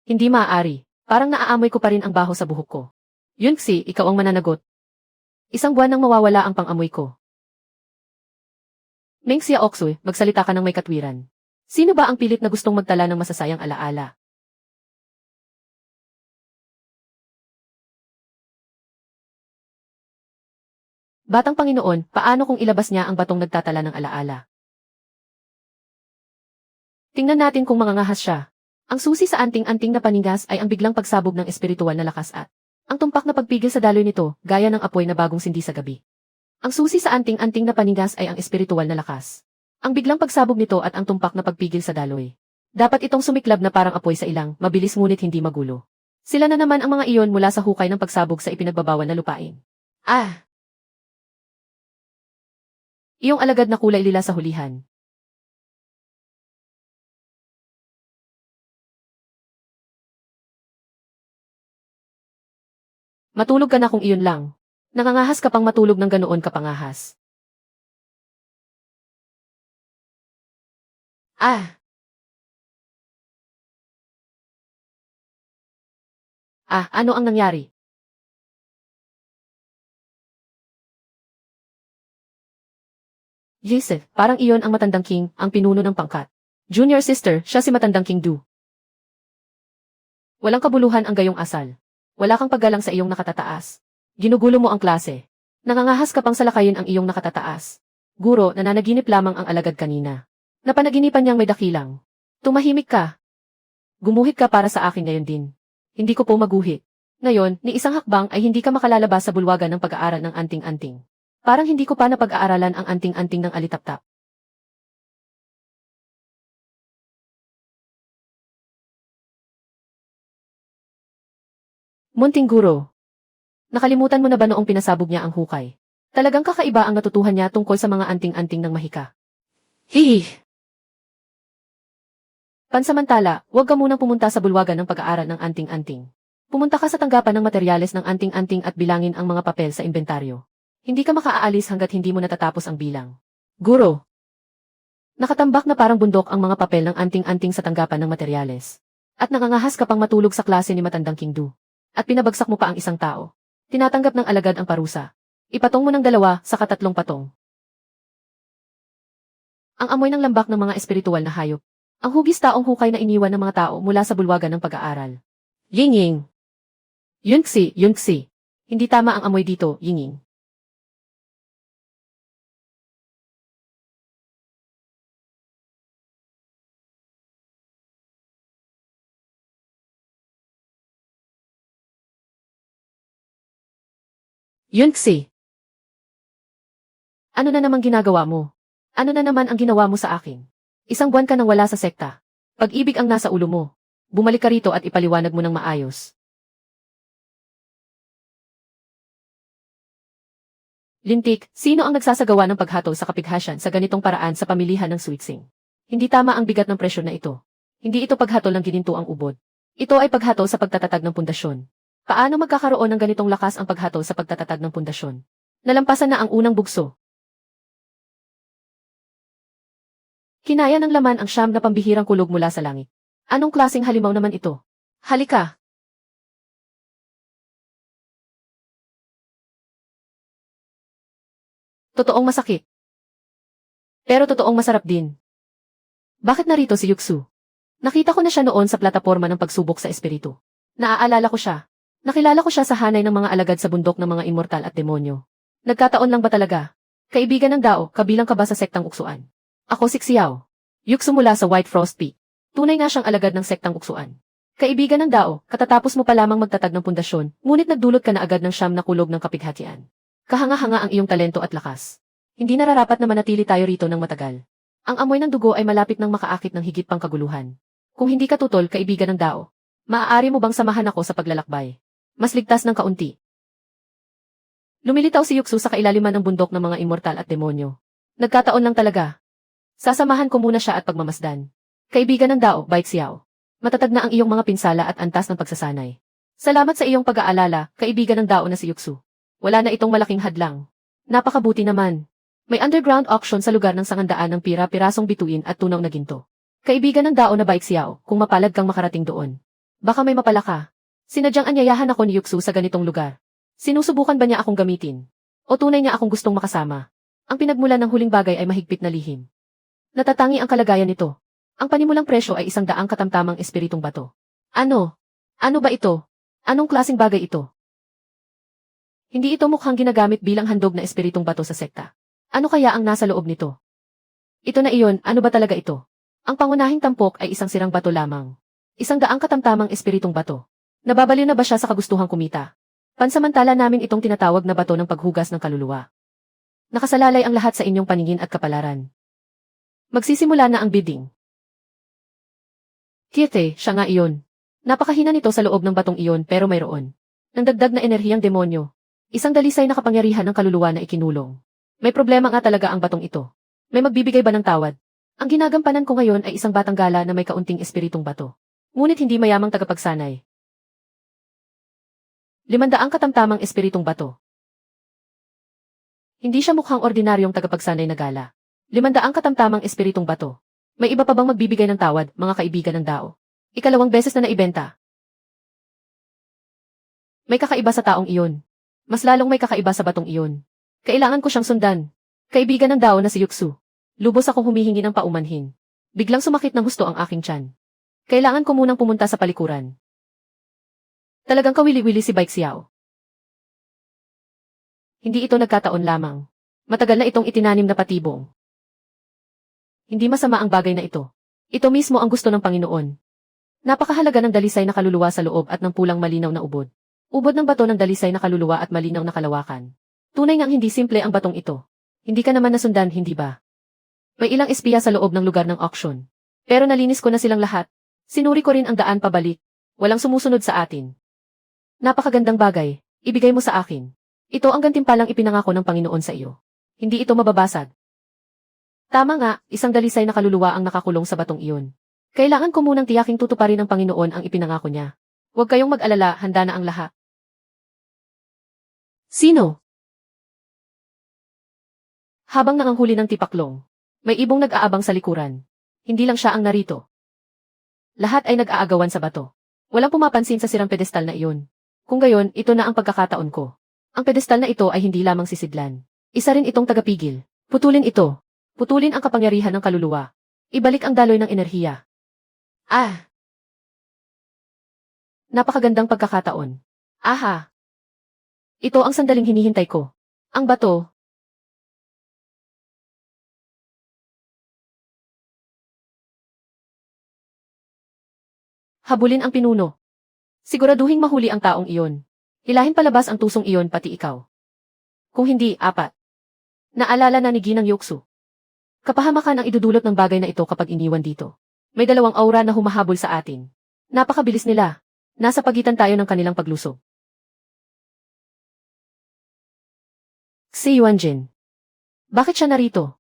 Hindi maaari. Parang naaamoy ko pa rin ang baho sa buhok ko. Yunxi, ikaw ang mananagot. Isang buwan nang mawawala ang pang-amoy ko. Mengxia Oksui, magsalita ka ng may katwiran. Sino ba ang pilit na gustong magtala ng masasayang alaala? Batang Panginoon, paano kung ilabas niya ang batong nagtatala ng alaala? Tingnan natin kung mangangahas siya. Ang susi sa anting-anting na paningas ay ang biglang pagsabog ng espiritual na lakas at ang tumpak na pagpigil sa daloy nito, gaya ng apoy na bagong sindi sa gabi. Ang susi sa anting-anting na paningas ay ang espiritual na lakas. Ang biglang pagsabog nito at ang tumpak na pagpigil sa daloy. Dapat itong sumiklab na parang apoy sa ilang, mabilis ngunit hindi magulo. Sila na naman ang mga iyon mula sa hukay ng pagsabog sa ipinagbabawal na lupain. Ah! Iyong alagad na kulay lila sa hulihan. Matulog ka na kung iyon lang. Nangangahas ka pang matulog ng ganoon kapangahas. Ah! Ano ang nangyari? Joseph, parang iyon ang matandang king, ang pinuno ng pangkat. Junior sister, siya si matandang King Du. Walang kabuluhan ang gayong asal. Wala kang paggalang sa iyong nakatataas. Ginugulo mo ang klase. Nangangahas ka pang salakayin ang iyong nakatataas. Guro, nananaginip lamang ang alagad kanina. Napanaginipan niyang may dakilang. Tumahimik ka. Gumuhit ka para sa akin ngayon din. Hindi ko po maguhit. Ngayon, ni isang hakbang ay hindi ka makalalabas sa bulwagan ng pag-aaral ng anting-anting. Parang hindi ko pa napag-aaralan ang anting-anting ng alitaptap. Munting guro. Nakalimutan mo na ba noong pinasabog niya ang hukay? Talagang kakaiba ang natutuhan niya tungkol sa mga anting-anting ng mahika. Hihi! Pansamantala, huwag ka munang pumunta sa bulwagan ng pag-aaral ng anting-anting. Pumunta ka sa tanggapan ng materyales ng anting-anting at bilangin ang mga papel sa inventaryo. Hindi ka makaalis hanggat hindi mo natatapos ang bilang. Guro! Nakatambak na parang bundok ang mga papel ng anting-anting sa tanggapan ng materyales. At nangangahas ka pang matulog sa klase ni matandang King Du. At pinabagsak mo pa ang isang tao. Tinatanggap ng alagad ang parusa. Ipatong mo ng 2 sa 3 patong. Ang amoy ng lambak ng mga espiritual na hayop. Ang hugis taong hukay na iniwan ng mga tao mula sa bulwagan ng pag-aaral. Yinging! Yunxi, Yunxi. Hindi tama ang amoy dito, Yinging. Yunxi! Ano na namang ginagawa mo? Ano na naman ang ginawa mo sa akin? Isang buwan ka nang wala sa sekta. Pag-ibig ang nasa ulo mo. Bumalik ka rito at ipaliwanag mo ng maayos. Lintik, sino ang nagsasagawa ng paghatol sa kapighasyan sa ganitong paraan sa pamilihan ng Suitsing? Hindi tama ang bigat ng presyon na ito. Hindi ito paghatol ng gininto ang ubod. Ito ay paghatol sa pagtatatag ng pundasyon. Paano magkakaroon ng ganitong lakas ang paghatol sa pagtatatag ng pundasyon? Nalampasan na ang unang bugso. Kinaya ng laman ang siyam na pambihirang kulog mula sa langit. Anong klaseng halimaw naman ito? Halika! Totoong masakit. Pero totoong masarap din. Bakit narito si Yuxu? Nakita ko na siya noon sa plataporma ng pagsubok sa espiritu. Naaalala ko siya. Nakilala ko siya sa hanay ng mga alagad sa bundok ng mga immortal at demonyo. Nagkataon lang ba talaga? Kaibigan ng Dao, kabilang ka ba sa sektang uksuan? Ako si Xiao. Yuxu mula sa White Frost Peak. Tunay nga siyang alagad ng sektang uksuan. Kaibigan ng Dao, katatapos mo pa lamang magtatag ng pundasyon, ngunit nagdulot ka na agad ng siyam na kulog ng kapighatian. Kahanga-hanga ang iyong talento at lakas. Hindi nararapat na manatili tayo rito ng matagal. Ang amoy ng dugo ay malapit nang makaakit ng higit pang kaguluhan. Kung hindi ka tutol, kaibigan ng Dao, maaari mo bang samahan ako sa paglalakbay? Mas ligtas ng kaunti. Lumilitaw si Yuxu sa kailaliman ng bundok ng mga immortal at demonyo. Nagkataon lang talaga. Sasamahan ko muna siya at pagmamasdan. Kaibigan ng Dao, Bai Xiao. Matatag na ang iyong mga pinsala at antas ng pagsasanay. Salamat sa iyong pag-aalala, kaibigan ng Dao na si Yuxu. Wala na itong malaking hadlang. Napakabuti naman. May underground auction sa lugar ng 100 ng pira-pirasong bituin at tunaw na ginto. Kaibigan ng Dao na Bai Xiao, kung mapalad kang makarating doon. Baka may mapala ka. Sinadyang anyayahan ako ni Yuxu sa ganitong lugar. Sinusubukan ba niya akong gamitin? O tunay niya akong gustong makasama? Ang pinagmulan ng huling bagay ay mahigpit na lihim. Natatangi ang kalagayan nito. Ang panimulang presyo ay 100 katamtamang espiritong bato. Ano? Ano ba ito? Anong klaseng bagay ito? Hindi ito mukhang ginagamit bilang handog na espiritong bato sa sekta. Ano kaya ang nasa loob nito? Ito na iyon, ano ba talaga ito? Ang pangunahing tampok ay isang sirang bato lamang. 100 katamtamang espiritong bato. Nababaliw na ba siya sa kagustuhang kumita? Pansamantala namin itong tinatawag na bato ng paghugas ng kaluluwa. Nakasalalay ang lahat sa inyong paningin at kapalaran. Magsisimula na ang bidding. Kiete, siya nga iyon. Napakahina nito sa loob ng batong iyon pero mayroon. Nang dagdag na enerhiyang demonyo. Isang dalisay na kapangyarihan ng kaluluwa na ikinulong. May problema nga talaga ang batong ito. May magbibigay ba ng tawad? Ang ginagampanan ko ngayon ay isang batang gala na may kaunting espiritong bato. Ngunit hindi mayamang tagapagsanay. 500 katamtamang espiritong bato. Hindi siya mukhang ordinaryong tagapagsanay na gala. 500 katamtamang espiritong bato. May iba pa bang magbibigay ng tawad, mga kaibigan ng Dao? Ikalawang beses na naibenta. May kakaiba sa taong iyon. Mas lalong may kakaiba sa batong iyon. Kailangan ko siyang sundan. Kaibigan ng Dao na si Yuxu. Lubos akong humihingi ng paumanhin. Biglang sumakit ng husto ang aking tiyan. Kailangan ko munang pumunta sa palikuran. Talagang kawili-wili si Bai Xiao. Hindi ito nagkataon lamang. Matagal na itong itinanim na patibong. Hindi masama ang bagay na ito. Ito mismo ang gusto ng Panginoon. Napakahalaga ng dalisay na kaluluwa sa loob at ng pulang malinaw na ubod. Ubod ng bato ng dalisay na kaluluwa at malinaw na kalawakan. Tunay ngang hindi simple ang batong ito. Hindi ka naman nasundan, hindi ba? May ilang espiya sa loob ng lugar ng auction. Pero nalinis ko na silang lahat. Sinuri ko rin ang daan pabalik. Walang sumusunod sa atin. Napakagandang bagay. Ibigay mo sa akin. Ito ang gantimpalang ipinangako ng Panginoon sa iyo. Hindi ito mababasag. Tama nga, isang dalisay na kaluluwa ang nakakulong sa batong iyon. Kailangan ko munang tiyaking tutuparin ng Panginoon ang ipinangako niya. Huwag kayong mag-alala, handa na ang lahat. Sino? Habang nanganghuli ng tipaklong, may ibong nag-aabang sa likuran. Hindi lang siya ang narito. Lahat ay nag-aagawan sa bato. Walang pumapansin sa sirang pedestal na iyon. Kung gayon, ito na ang pagkakataon ko. Ang pedestal na ito ay hindi lamang sisidlan. Isa rin itong tagapigil. Putulin ito. Putulin ang kapangyarihan ng kaluluwa. Ibalik ang daloy ng enerhiya. Napakagandang pagkakataon. Aha! Ito ang sandaling hinihintay ko. Ang bato. Habulin ang pinuno. Siguraduhing mahuli ang taong iyon. Hilahin palabas ang tusong iyon pati ikaw. Kung hindi, 4. Naalala na ni Ginang Yuxu. Kapahamakan ang idudulot ng bagay na ito kapag iniwan dito. May dalawang aura na humahabol sa atin. Napakabilis nila. Nasa pagitan tayo ng kanilang paglusob. Si Yuanjin. Bakit siya narito?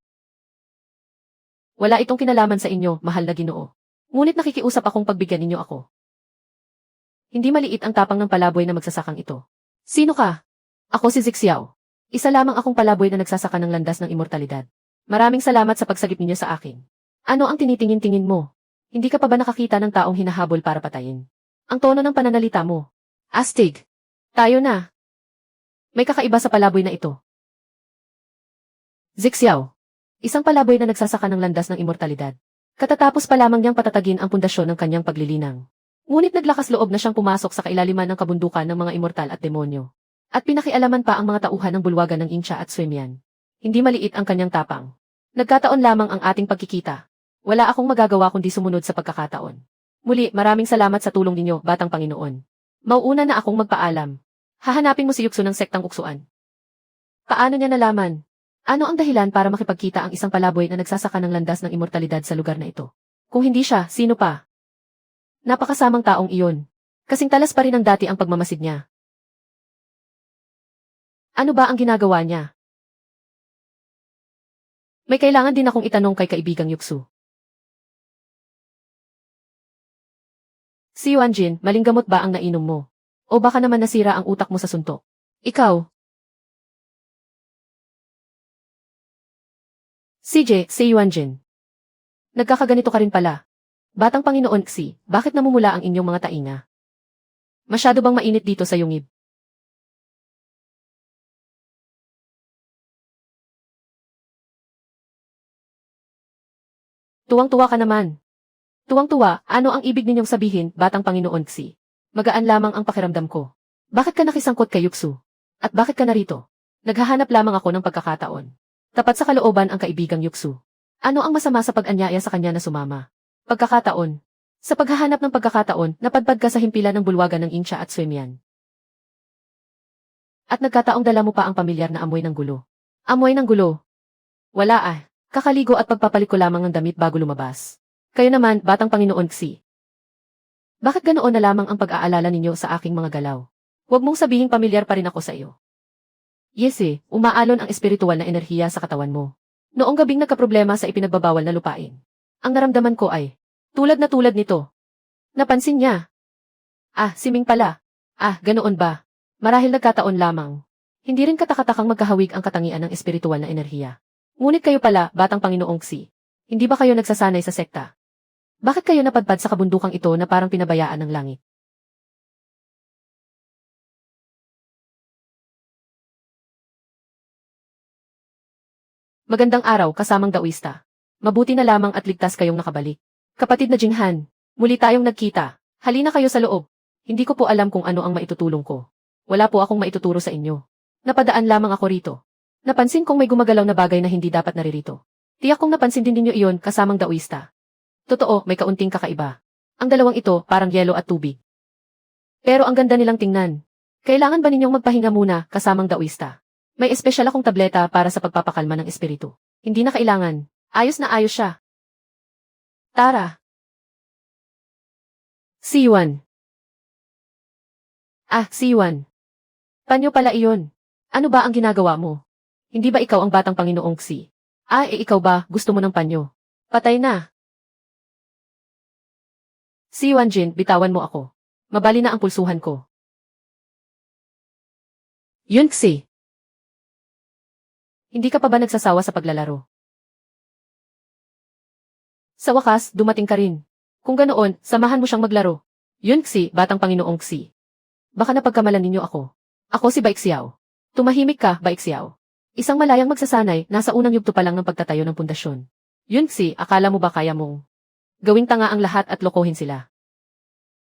Wala itong kinalaman sa inyo, mahal na Ginoo. Ngunit nakikiusap akong pagbigyan ninyo ako. Hindi maliit ang tapang ng palaboy na magsasakang ito. Sino ka? Ako si Xiao. Isa lamang akong palaboy na nagsasaka ng landas ng immortalidad. Maraming salamat sa pagsagip ninyo sa akin. Ano ang tinitingin-tingin mo? Hindi ka pa ba nakakita ng taong hinahabol para patayin? Ang tono ng pananalita mo. Astig. Tayo na. May kakaiba sa palaboy na ito. Xiao. Isang palaboy na nagsasaka ng landas ng immortalidad. Katatapos pa lamang niyang patatagin ang pundasyon ng kanyang paglilinang. Ngunit naglakas loob na siyang pumasok sa kailaliman ng kabundukan ng mga immortal at demonyo. At pinakialaman pa ang mga tauhan ng bulwagan ng Incha at Swemian. Hindi maliit ang kanyang tapang. Nagkataon lamang ang ating pagkikita. Wala akong magagawa kundi sumunod sa pagkakataon. Muli, maraming salamat sa tulong ninyo, Batang Panginoon. Mauuna na akong magpaalam. Hahanapin mo si Yukso ng sektang uksuan. Paano niya nalaman? Ano ang dahilan para makipagkita ang isang palaboy na nagsasaka ng landas ng immortalidad sa lugar na ito? Kung hindi siya, sino pa? Napakasamang taong iyon. Kasing talas pa rin ang dati ang pagmamasid niya. Ano ba ang ginagawa niya? May kailangan din akong itanong kay kaibigang Yuksu. Si Yuanjin, maling gamot ba ang nainom mo? O baka naman nasira ang utak mo sa suntok? Ikaw? CJ, si Yuanjin. Nagkakaganito ka rin pala. Batang Panginoon Xi, bakit namumula ang inyong mga tainga? Masyado bang mainit dito sa yungib? Tuwang-tuwa ka naman. Tuwang-tuwa, ano ang ibig ninyong sabihin, Batang Panginoon Xi? Magaan lamang ang pakiramdam ko. Bakit ka nakisangkot kay Yuksu? At bakit ka narito? Naghahanap lamang ako ng pagkakataon. Tapat sa kalooban ang kaibigang Yuksu. Ano ang masama sa pag-anyaya sa kanya na sumama? Pagkakataon. Sa paghahanap ng pagkakataon, napadpad ka sa himpilan ng bulwagan ng Incha at Swemian. At nagkataong dala mo pa ang pamilyar na amoy ng gulo. Amoy ng gulo? Wala ah. Kakaligo at pagpapalit ko lamang ng damit bago lumabas. Kayo naman, Batang Panginoon Xi. Bakit ganoon na lamang ang pag-aalala ninyo sa aking mga galaw? Huwag mong sabihing pamilyar pa rin ako sa iyo. Yes umaalon ang espiritual na enerhiya sa katawan mo. Noong gabing nagkaproblema sa ipinagbabawal na lupain. Ang naramdaman ko ay, tulad nito. Napansin niya. Ah, si Ming pala. Ah, ganoon ba? Marahil nagkataon lamang. Hindi rin katakatakang magkahawig ang katangian ng espiritual na enerhiya. Ngunit kayo pala, Batang Panginoong Xi. Hindi ba kayo nagsasanay sa sekta? Bakit kayo napadpad sa kabundukang ito na parang pinabayaan ng langit? Magandang araw kasamang Daoista. Mabuti na lamang at ligtas kayong nakabalik. Kapatid na Jinghan, muli tayong nagkita. Halina kayo sa loob. Hindi ko po alam kung ano ang maitutulong ko. Wala po akong maituturo sa inyo. Napadaan lamang ako rito. Napansin kong may gumagalaw na bagay na hindi dapat naririto. Tiyak kong napansin din ninyo iyon kasamang Daoista. Totoo, may kaunting kakaiba. Ang dalawang ito parang yelo at tubig. Pero ang ganda nilang tingnan. Kailangan ba ninyong magpahinga muna kasamang Daoista? May espesyal akong tableta para sa pagpapakalma ng espiritu. Hindi na kailangan. Ayos na ayos siya. Tara. Si Yuan. Ah, si Yuan. Panyo pala iyon. Ano ba ang ginagawa mo? Hindi ba ikaw ang Batang Panginoong Xi? Ah, ikaw ba, gusto mo ng panyo? Patay na. Si Yuanjin, bitawan mo ako. Mabali na ang pulsuhan ko. Yun Xi. Hindi ka pa ba nagsasawa sa paglalaro? Sa wakas, dumating ka rin. Kung ganoon, samahan mo siyang maglaro. Yun Xi, Batang Panginoong Xi. Baka napagkamalan ninyo ako. Ako si Baixiao. Tumahimik ka, Baixiao. Isang malayang magsasanay, nasa unang yugto pa lang ng pagtatayo ng pundasyon. Yun Xi, akala mo ba kaya mong gawing tanga ang lahat at lokohin sila?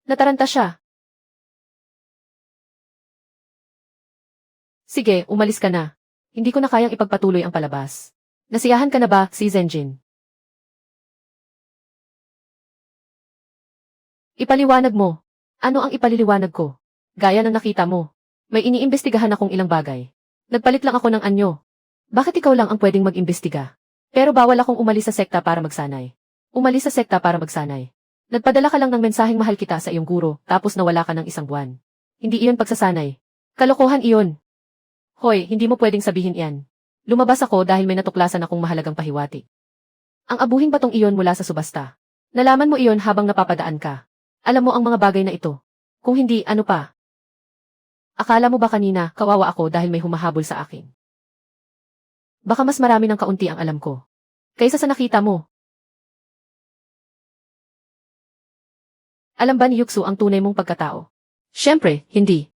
Nataranta siya. Sige, umalis ka na. Hindi ko na kayang ipagpatuloy ang palabas. Nasiyahan ka na ba, si Zenjin? Ipaliwanag mo. Ano ang ipaliliwanag ko? Gaya ng nakita mo. May iniimbestigahan akong ilang bagay. Nagpalit lang ako ng anyo. Bakit ikaw lang ang pwedeng mag-imbestiga? Pero bawal akong umalis sa sekta para magsanay. Umalis sa sekta para magsanay. Nagpadala ka lang ng mensaheng mahal kita sa iyong guro, tapos nawala ka ng 1 buwan. Hindi iyon pagsasanay. Kalokohan iyon. Hoy, hindi mo pwedeng sabihin iyan. Lumabas ako dahil may natuklasan akong mahalagang pahiwatig. Ang abuhing batong iyon mula sa subasta. Nalaman mo iyon habang napapadaan ka. Alam mo ang mga bagay na ito. Kung hindi, ano pa? Akala mo ba kanina, kawawa ako dahil may humahabol sa akin? Baka mas marami ng kaunti ang alam ko. Kaysa sa nakita mo. Alam ba ni Yuksu ang tunay mong pagkatao? Siyempre, hindi.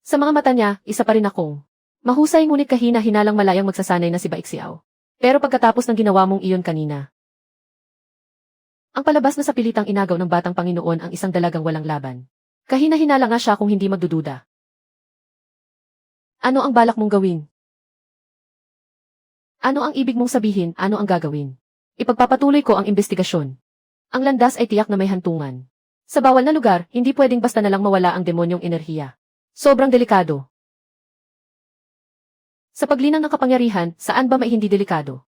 Sa mga mata niya, isa pa rin akong mahusay ngunit kahina-hinalang malayang magsasanay na si Baixiao. Pero pagkatapos ng ginawa mong iyon kanina, ang palabas na sa pilitang inagaw ng batang Panginoon ang isang dalagang walang laban. Kahina-hinala nga siya kung hindi magdududa. Ano ang balak mong gawin? Ano ang ibig mong sabihin? Ano ang gagawin? Ipagpapatuloy ko ang investigasyon. Ang landas ay tiyak na may hantungan. Sa bawal na lugar, hindi pwedeng basta na lang mawala ang demonyong enerhiya. Sobrang delikado. Sa paglinang ng kapangyarihan, saan ba may hindi delikado?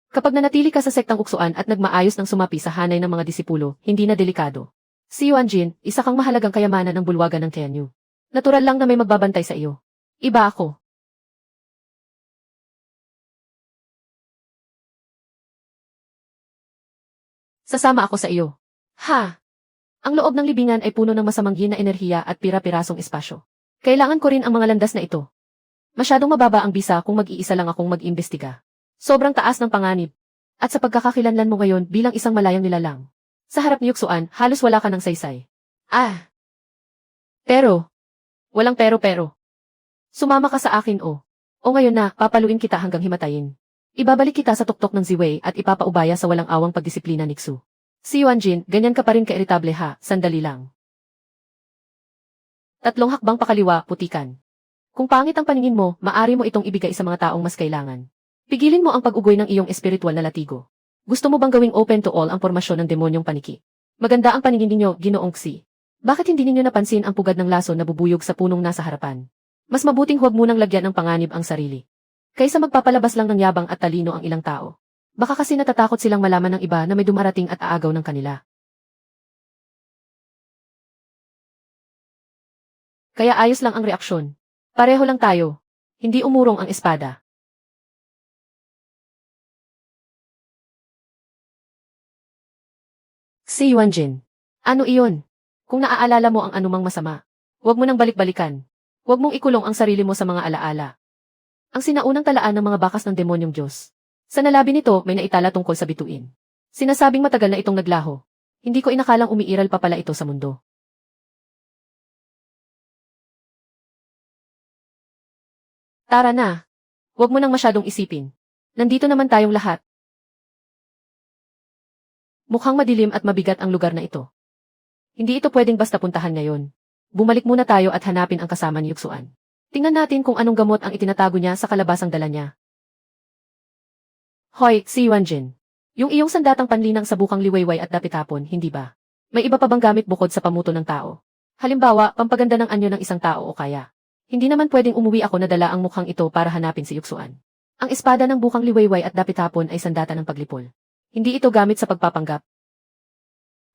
Kapag nanatili ka sa sektang uksuan at nagmaayos ng sumapi sa hanay ng mga disipulo, hindi na delikado. Si Yuanjin, isa kang mahalagang kayamanan ng bulwagan ng Tianyu. Natural lang na may magbabantay sa iyo. Iba ako. Sasama ako sa iyo. Ha! Ang loob ng libingan ay puno ng masamang yin na enerhiya at pira-pirasong espasyo. Kailangan ko rin ang mga landas na ito. Masyadong mababa ang bisa kung mag-iisa lang akong mag-imbestiga. Sobrang taas ng panganib. At sa pagkakakilanlan mo ngayon bilang isang malayang nilalang. Sa harap ni Yuksuan, halos wala ka ng saysay. Ah! Pero. Walang pero. Sumama ka sa akin o. O ngayon na, papaluin kita hanggang himatayin. Ibabalik kita sa tuktok ng Ziwei at ipapaubaya sa walang awang pagdisiplina ni Xu. Si Yuanjin, ganyan ka pa rin ka-irritable ha, sandali lang. 3 hakbang pakaliwa, putikan. Kung pangit ang paningin mo, maari mo itong ibigay sa mga taong mas kailangan. Pigilin mo ang pag-ugoy ng iyong espiritual na latigo. Gusto mo bang gawing open to all ang formasyon ng demonyong paniki? Maganda ang paningin ninyo, Ginoong Xi. Bakit hindi ninyo napansin ang pugad ng laso na bubuyog sa punong nasa harapan? Mas mabuting huwag munang lagyan ng panganib ang sarili. Kaysa magpapalabas lang ng yabang at talino ang ilang tao. Baka kasi natatakot silang malaman ng iba na may dumarating at aagaw ng kanila. Kaya ayos lang ang reaksyon. Pareho lang tayo. Hindi umurong ang espada. Si Yuanjin. Ano iyon? Kung naaalala mo ang anumang masama, huwag mo nang balik-balikan. Huwag mong ikulong ang sarili mo sa mga alaala. Ang sinaunang talaan ng mga bakas ng demonyong Diyos. Sa nalabi nito, may naitala tungkol sa bituin. Sinasabing matagal na itong naglaho. Hindi ko inakalang umiiral pa pala ito sa mundo. Tara na. Huwag mo nang masyadong isipin. Nandito naman tayong lahat. Mukhang madilim at mabigat ang lugar na ito. Hindi ito pwedeng basta puntahan ngayon. Bumalik muna tayo at hanapin ang kasama ni Yuksuan. Tingnan natin kung anong gamot ang itinatago niya sa kalabasang dala niya. Hoy, si Yuanjin. Yung iyong sandatang panlinang sa bukang liwayway at dapitapon, hindi ba? May iba pa bang gamit bukod sa pamuto ng tao? Halimbawa, pampaganda ng anyo ng isang tao o kaya. Hindi naman pwedeng umuwi ako na dala ang mukhang ito para hanapin si Yuksuan. Ang espada ng bukang liwayway at dapitapon ay sandata ng paglipol. Hindi ito gamit sa pagpapanggap.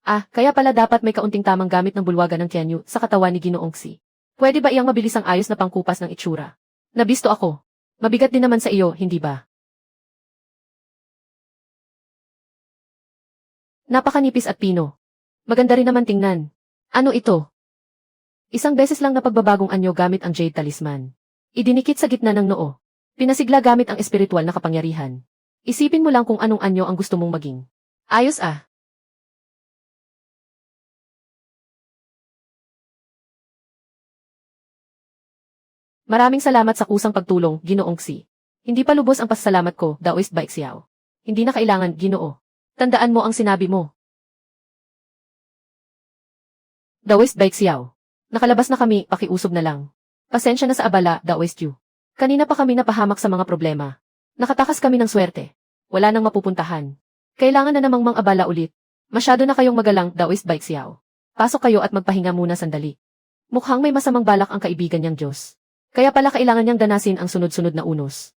Ah, kaya pala dapat may kaunting tamang gamit ng bulwagan ng Tianyu sa katawan ni Ginoong Xi. Pwede ba iyang mabilis ang ayos na pangkupas ng itsura? Nabisto ako. Mabigat din naman sa iyo, hindi ba? Napakanipis at pino. Maganda rin naman tingnan. Ano ito? Isang beses lang na pagbabagong anyo gamit ang Jade Talisman. Idinikit sa gitna ng noo. Pinasigla gamit ang espiritual na kapangyarihan. Isipin mo lang kung anong anyo ang gusto mong maging. Ayos ah. Maraming salamat sa kusang pagtulong, Ginoong Xi. Hindi pa lubos ang pasasalamat ko, Daoist Baik Xiao. Hindi na kailangan, Ginoo. Tandaan mo ang sinabi mo. Daoist Baik Xiao. Nakalabas na kami, pakiusog na lang. Pasensya na sa abala, Daoist Yu. Kanina pa kami napahamak sa mga problema. Nakatakas kami ng swerte. Wala nang mapupuntahan. Kailangan na namang mang-abala ulit. Masyado na kayong magalang, Daoist Baik Xiao. Pasok kayo at magpahinga muna sandali. Mukhang may masamang balak ang kaibigan niyang Diyos. Kaya pala kailangan niyang danasin ang sunod-sunod na unos.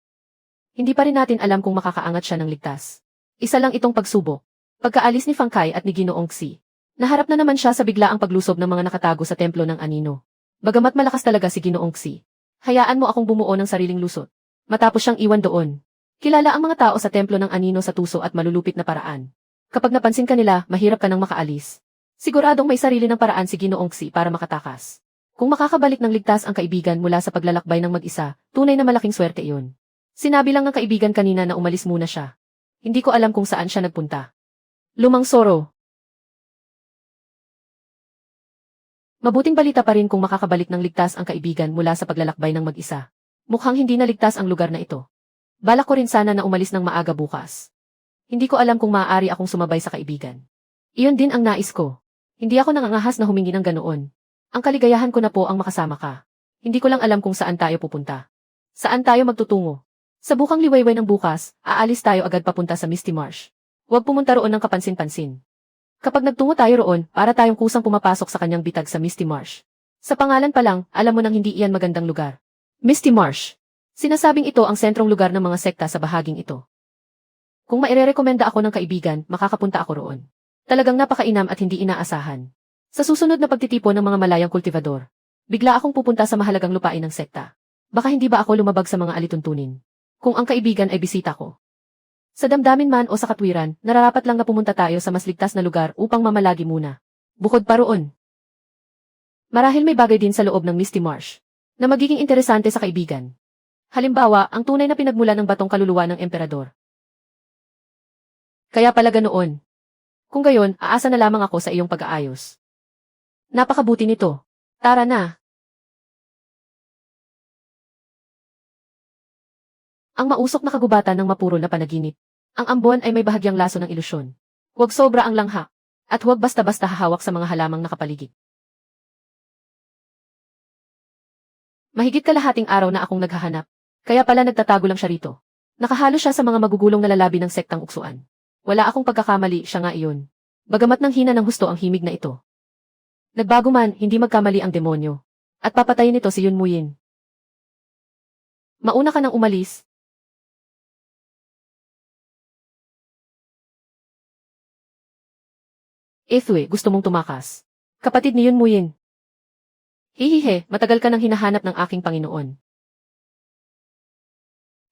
Hindi pa rin natin alam kung makakaangat siya ng ligtas. Isa lang itong pagsubok. Pagkaalis ni Fang Kai at ni Ginoong Xi, naharap na naman siya sa biglaang paglusob ng mga nakatago sa templo ng Anino. Bagamat malakas talaga si Ginoong Xi, hayaan mo akong bumuo ng sariling lusot. Matapos siyang iwan doon. Kilala ang mga tao sa templo ng Anino sa tuso at malulupit na paraan. Kapag napansin ka nila, mahirap ka nang makaalis. Siguradong may sarili ng paraan si Ginoong Xi para makatakas. Kung makakabalik ng ligtas ang kaibigan mula sa paglalakbay ng mag-isa, tunay na malaking swerte iyon. Sinabi lang ng kaibigan kanina na umalis muna siya. Hindi ko alam kung saan siya nagpunta. Lumang Soro. Mabuting balita pa rin kung makakabalik ng ligtas ang kaibigan mula sa paglalakbay ng mag-isa. Mukhang hindi na ligtas ang lugar na ito. Balak ko rin sana na umalis ng maaga bukas. Hindi ko alam kung maaari akong sumabay sa kaibigan. Iyon din ang nais ko. Hindi ako nangangahas na humingi ng ganoon. Ang kaligayahan ko na po ang makasama ka. Hindi ko lang alam kung saan tayo pupunta. Saan tayo magtutungo? Sa bukang liwayway ng bukas, aalis tayo agad papunta sa Misty Marsh. Huwag pumunta roon ng kapansin-pansin. Kapag nagtungo tayo roon, para tayong kusang pumapasok sa kanyang bitag sa Misty Marsh. Sa pangalan pa lang, alam mo nang hindi iyan magandang lugar. Misty Marsh. Sinasabing ito ang sentrong lugar ng mga sekta sa bahaging ito. Kung mairerekomenda ako ng kaibigan, makakapunta ako roon. Talagang napakainam at hindi inaasahan. Sa susunod na pagtitipon ng mga malayang kultivador, bigla akong pupunta sa mahalagang lupain ng sekta. Baka hindi ba ako lumabag sa mga alituntunin? Kung ang kaibigan ay bisita ko. Sa damdamin man o sa katwiran, nararapat lang na pumunta tayo sa mas ligtas na lugar upang mamalagi muna. Bukod pa roon. Marahil may bagay din sa loob ng Misty Marsh na magiging interesante sa kaibigan. Halimbawa, ang tunay na pinagmulan ng batong kaluluwa ng emperador. Kaya pala ganoon. Kung gayon, aasa na lamang ako sa iyong pag-aayos. Napakabuti nito. Tara na. Ang mausok na kagubatan ng mapuro na panaginip. Ang ambon ay may bahagyang laso ng ilusyon. Huwag sobra ang langha. At huwag basta-basta hahawak sa mga halamang nakapaligid. Mahigit kalahating araw na akong naghahanap. Kaya pala nagtatago lang siya rito. Nakahalo siya sa mga magugulong na lalabi ng sektang uksuan. Wala akong pagkakamali, siya nga iyon. Bagamat nang hina ng husto ang himig na ito. Nagbago man, hindi magkamali ang demonyo. At papatayin ito si Yun Muyin. Mauna ka nang umalis. Ethue, gusto mong tumakas. Kapatid ni Yun Muyin. Hihihe, matagal ka nang hinahanap ng aking Panginoon.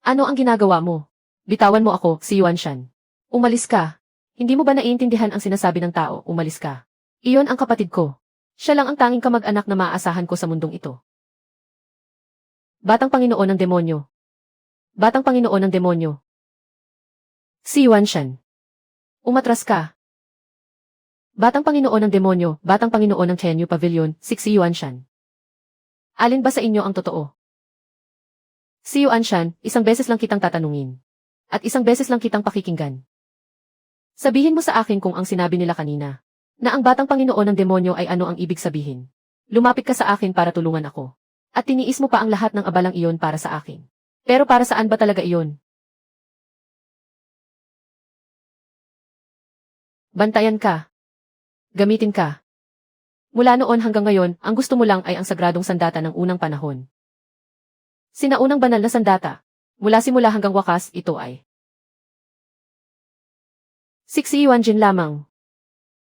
Ano ang ginagawa mo? Bitawan mo ako, si Yuan Shan. Umalis ka. Hindi mo ba naiintindihan ang sinasabi ng tao, umalis ka? Iyon ang kapatid ko. Siya lang ang tanging kamag-anak na maaasahan ko sa mundong ito. Batang Panginoon ng demonyo. Batang Panginoon ng demonyo. Si Yuan Shan. Umatras ka. Batang Panginoon ng demonyo, Batang Panginoon ng Chenyu Pavilion, si Yuan Shan. Alin ba sa inyo ang totoo? Si Yuan Shan, isang beses lang kitang tatanungin. At isang beses lang kitang pakikinggan. Sabihin mo sa akin kung ang sinabi nila kanina, na ang Batang Panginoon ng demonyo ay ano ang ibig sabihin. Lumapit ka sa akin para tulungan ako. At tiniis mo pa ang lahat ng abalang iyon para sa akin. Pero para saan ba talaga iyon? Bantayan ka. Gamitin ka. Mula noon hanggang ngayon, ang gusto mo lang ay ang sagradong sandata ng unang panahon. Sinaunang banal na sandata. Mula simula hanggang wakas, ito ay Siksi Yuan Jin lamang.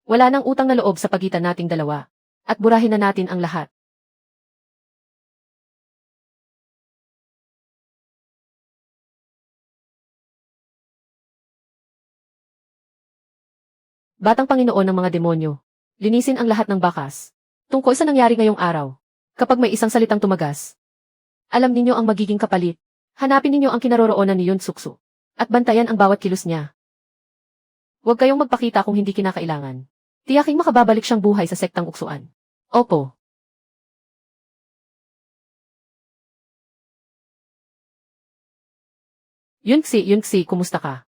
Wala nang utang na loob sa pagitan nating dalawa. At burahin na natin ang lahat. Batang Panginoon ng mga demonyo. Linisin ang lahat ng bakas. Tungkol sa nangyari ngayong araw. Kapag may isang salitang tumagas. Alam ninyo ang magiging kapalit. Hanapin ninyo ang kinaroroonan ni Yun Suksu. At bantayan ang bawat kilos niya. Huwag kayong magpakita kung hindi kinakailangan. Tiyaking makababalik siyang buhay sa sektang uksuan. Opo. Yunxi, kumusta ka?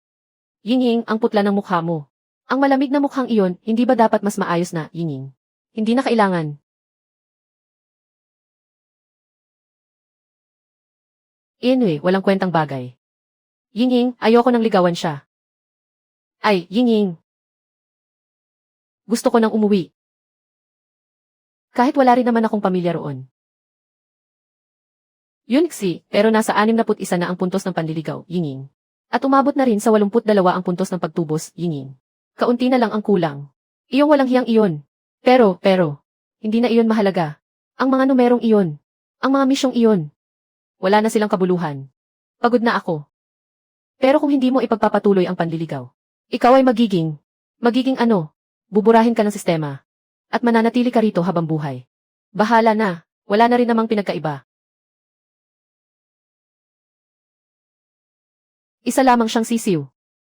Yingying, ang putla ng mukha mo. Ang malamig na mukhang iyon, hindi ba dapat mas maayos na, Yingying? Hindi na kailangan. Anyway, walang kwentang bagay. Yingying, ayoko nang ligawan siya. Ay, Yingying. Gusto ko nang umuwi. Kahit wala rin naman akong pamilya roon. Yunxi, pero nasa 61 na ang puntos ng panliligaw, Yingying. At umabot na rin sa 82 ang puntos ng pagtubos, Yingying. Kaunti na lang ang kulang. Iyong walang hiyang iyon. Pero, hindi na iyon mahalaga. Ang mga numerong iyon. Ang mga misyong iyon. Wala na silang kabuluhan. Pagod na ako. Pero kung hindi mo ipagpapatuloy ang panliligaw, ikaw ay magiging ano, buburahin ka ng sistema. At mananatili ka rito habang buhay. Bahala na, wala na rin namang pinagkaiba. Isa lamang siyang sisiw.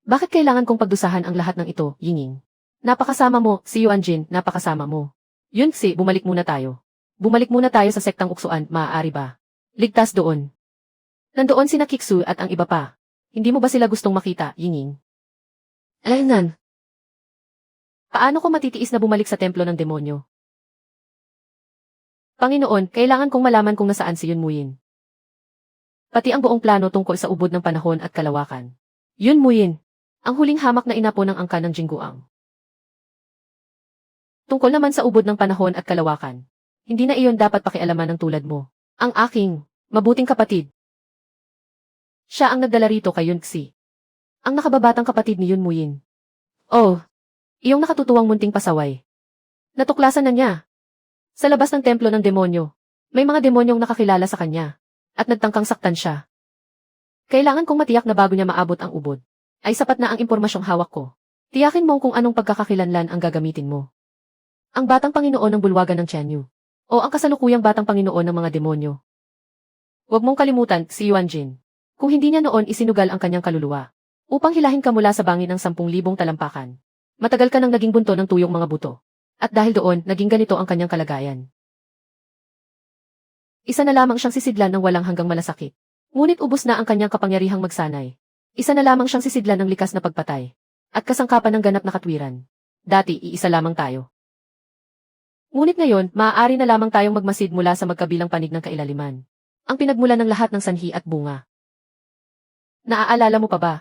Bakit kailangan kong pagdusahan ang lahat ng ito, Yingying? Napakasama mo, si Yuan Jin, napakasama mo. Yunxi, bumalik muna tayo. Bumalik muna tayo sa sektang uksuan, maaari ba? Ligtas doon. Nandoon sina Kiksu at ang iba pa. Hindi mo ba sila gustong makita, Yinging? Alaynan. Paano ko matitiis na bumalik sa templo ng demonyo? Panginoon, kailangan kong malaman kung nasaan si Yun Muyin. Pati ang buong plano tungkol sa ubod ng panahon at kalawakan. Yun Muyin, ang huling hamak na inapo ng angkan ng Jingguang. Tungkol naman sa ubod ng panahon at kalawakan, hindi na iyon dapat pakialaman ng tulad mo. Ang aking mabuting kapatid. Siya ang nagdala rito kay Yun Xi. Ang nakababatang kapatid ni Yun Muyin. Oh, iyong nakatutuwang munting pasaway. Natuklasan na niya. Sa labas ng templo ng demonyo, may mga demonyong nakakilala sa kanya, at nagtangkang saktan siya. Kailangan kong matiyak na bago niya maabot ang ubod, ay sapat na ang impormasyong hawak ko. Tiyakin mo kung anong pagkakakilanlan ang gagamitin mo. Ang batang Panginoon ng bulwagan ng Tianyu, o ang kasalukuyang batang Panginoon ng mga demonyo. Huwag mong kalimutan si Yuan Jin. Kung hindi niya noon isinugal ang kanyang kaluluwa, upang hilahin ka mula sa bangin ng 10,000 talampakan. Matagal ka nang naging bunto ng tuyong mga buto. At dahil doon, naging ganito ang kanyang kalagayan. Isa na lamang siyang sisidlan ng walang hanggang malasakit. Ngunit ubos na ang kanyang kapangyarihang magsanay. Isa na lamang siyang sisidlan ng likas na pagpatay. At kasangkapan ng ganap na katwiran. Dati, iisa lamang tayo. Ngunit ngayon, maaari na lamang tayong magmasid mula sa magkabilang panig ng kailaliman. Ang pinagmulan ng lahat ng sanhi at bunga. Naaalala mo pa ba?